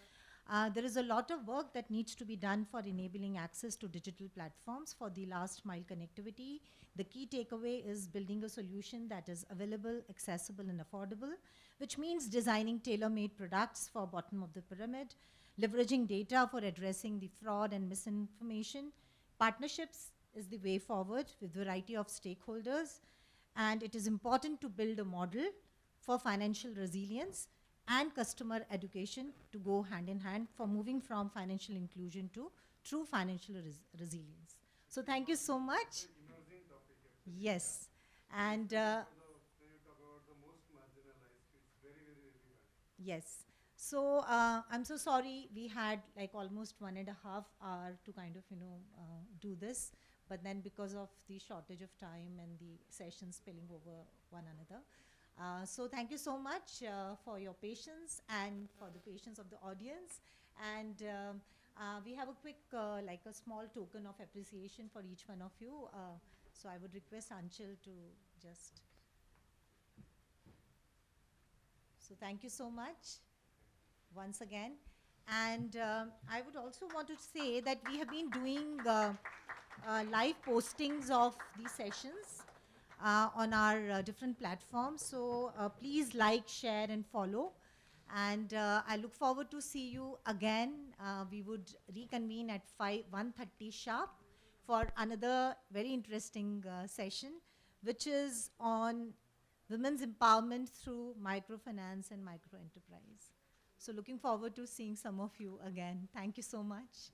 There is a lot of work that needs to be done for enabling access to digital platforms for the last mile connectivity. The key takeaway is building a solution that is available, accessible, and affordable, which means designing tailor-made products for bottom of the pyramid, leveraging data for addressing the fraud and misinformation. Partnerships is the way forward with variety of stakeholders, and it is important to build a model for financial resilience and customer education to go hand in hand for moving from financial inclusion to true financial resilience. So thank you so much. Yes. And yes. So I'm so sorry we had like almost 1.5 hours to kind of, do this. But then because of the shortage of time and the sessions spilling over one another. So thank you so much for your patience and for the patience of the audience. And we have a quick, like a small token of appreciation for each one of you. So I would request Anchal to just. So thank you so much once again. And I would also want to say that we have been doing live postings of these sessions on our different platforms. So please like, share, and follow. And I look forward to see you again. We would reconvene at 1:30 sharp for another very interesting session, which is on women's empowerment through microfinance and micro enterprise. So looking forward to seeing some of you again. Thank you so much.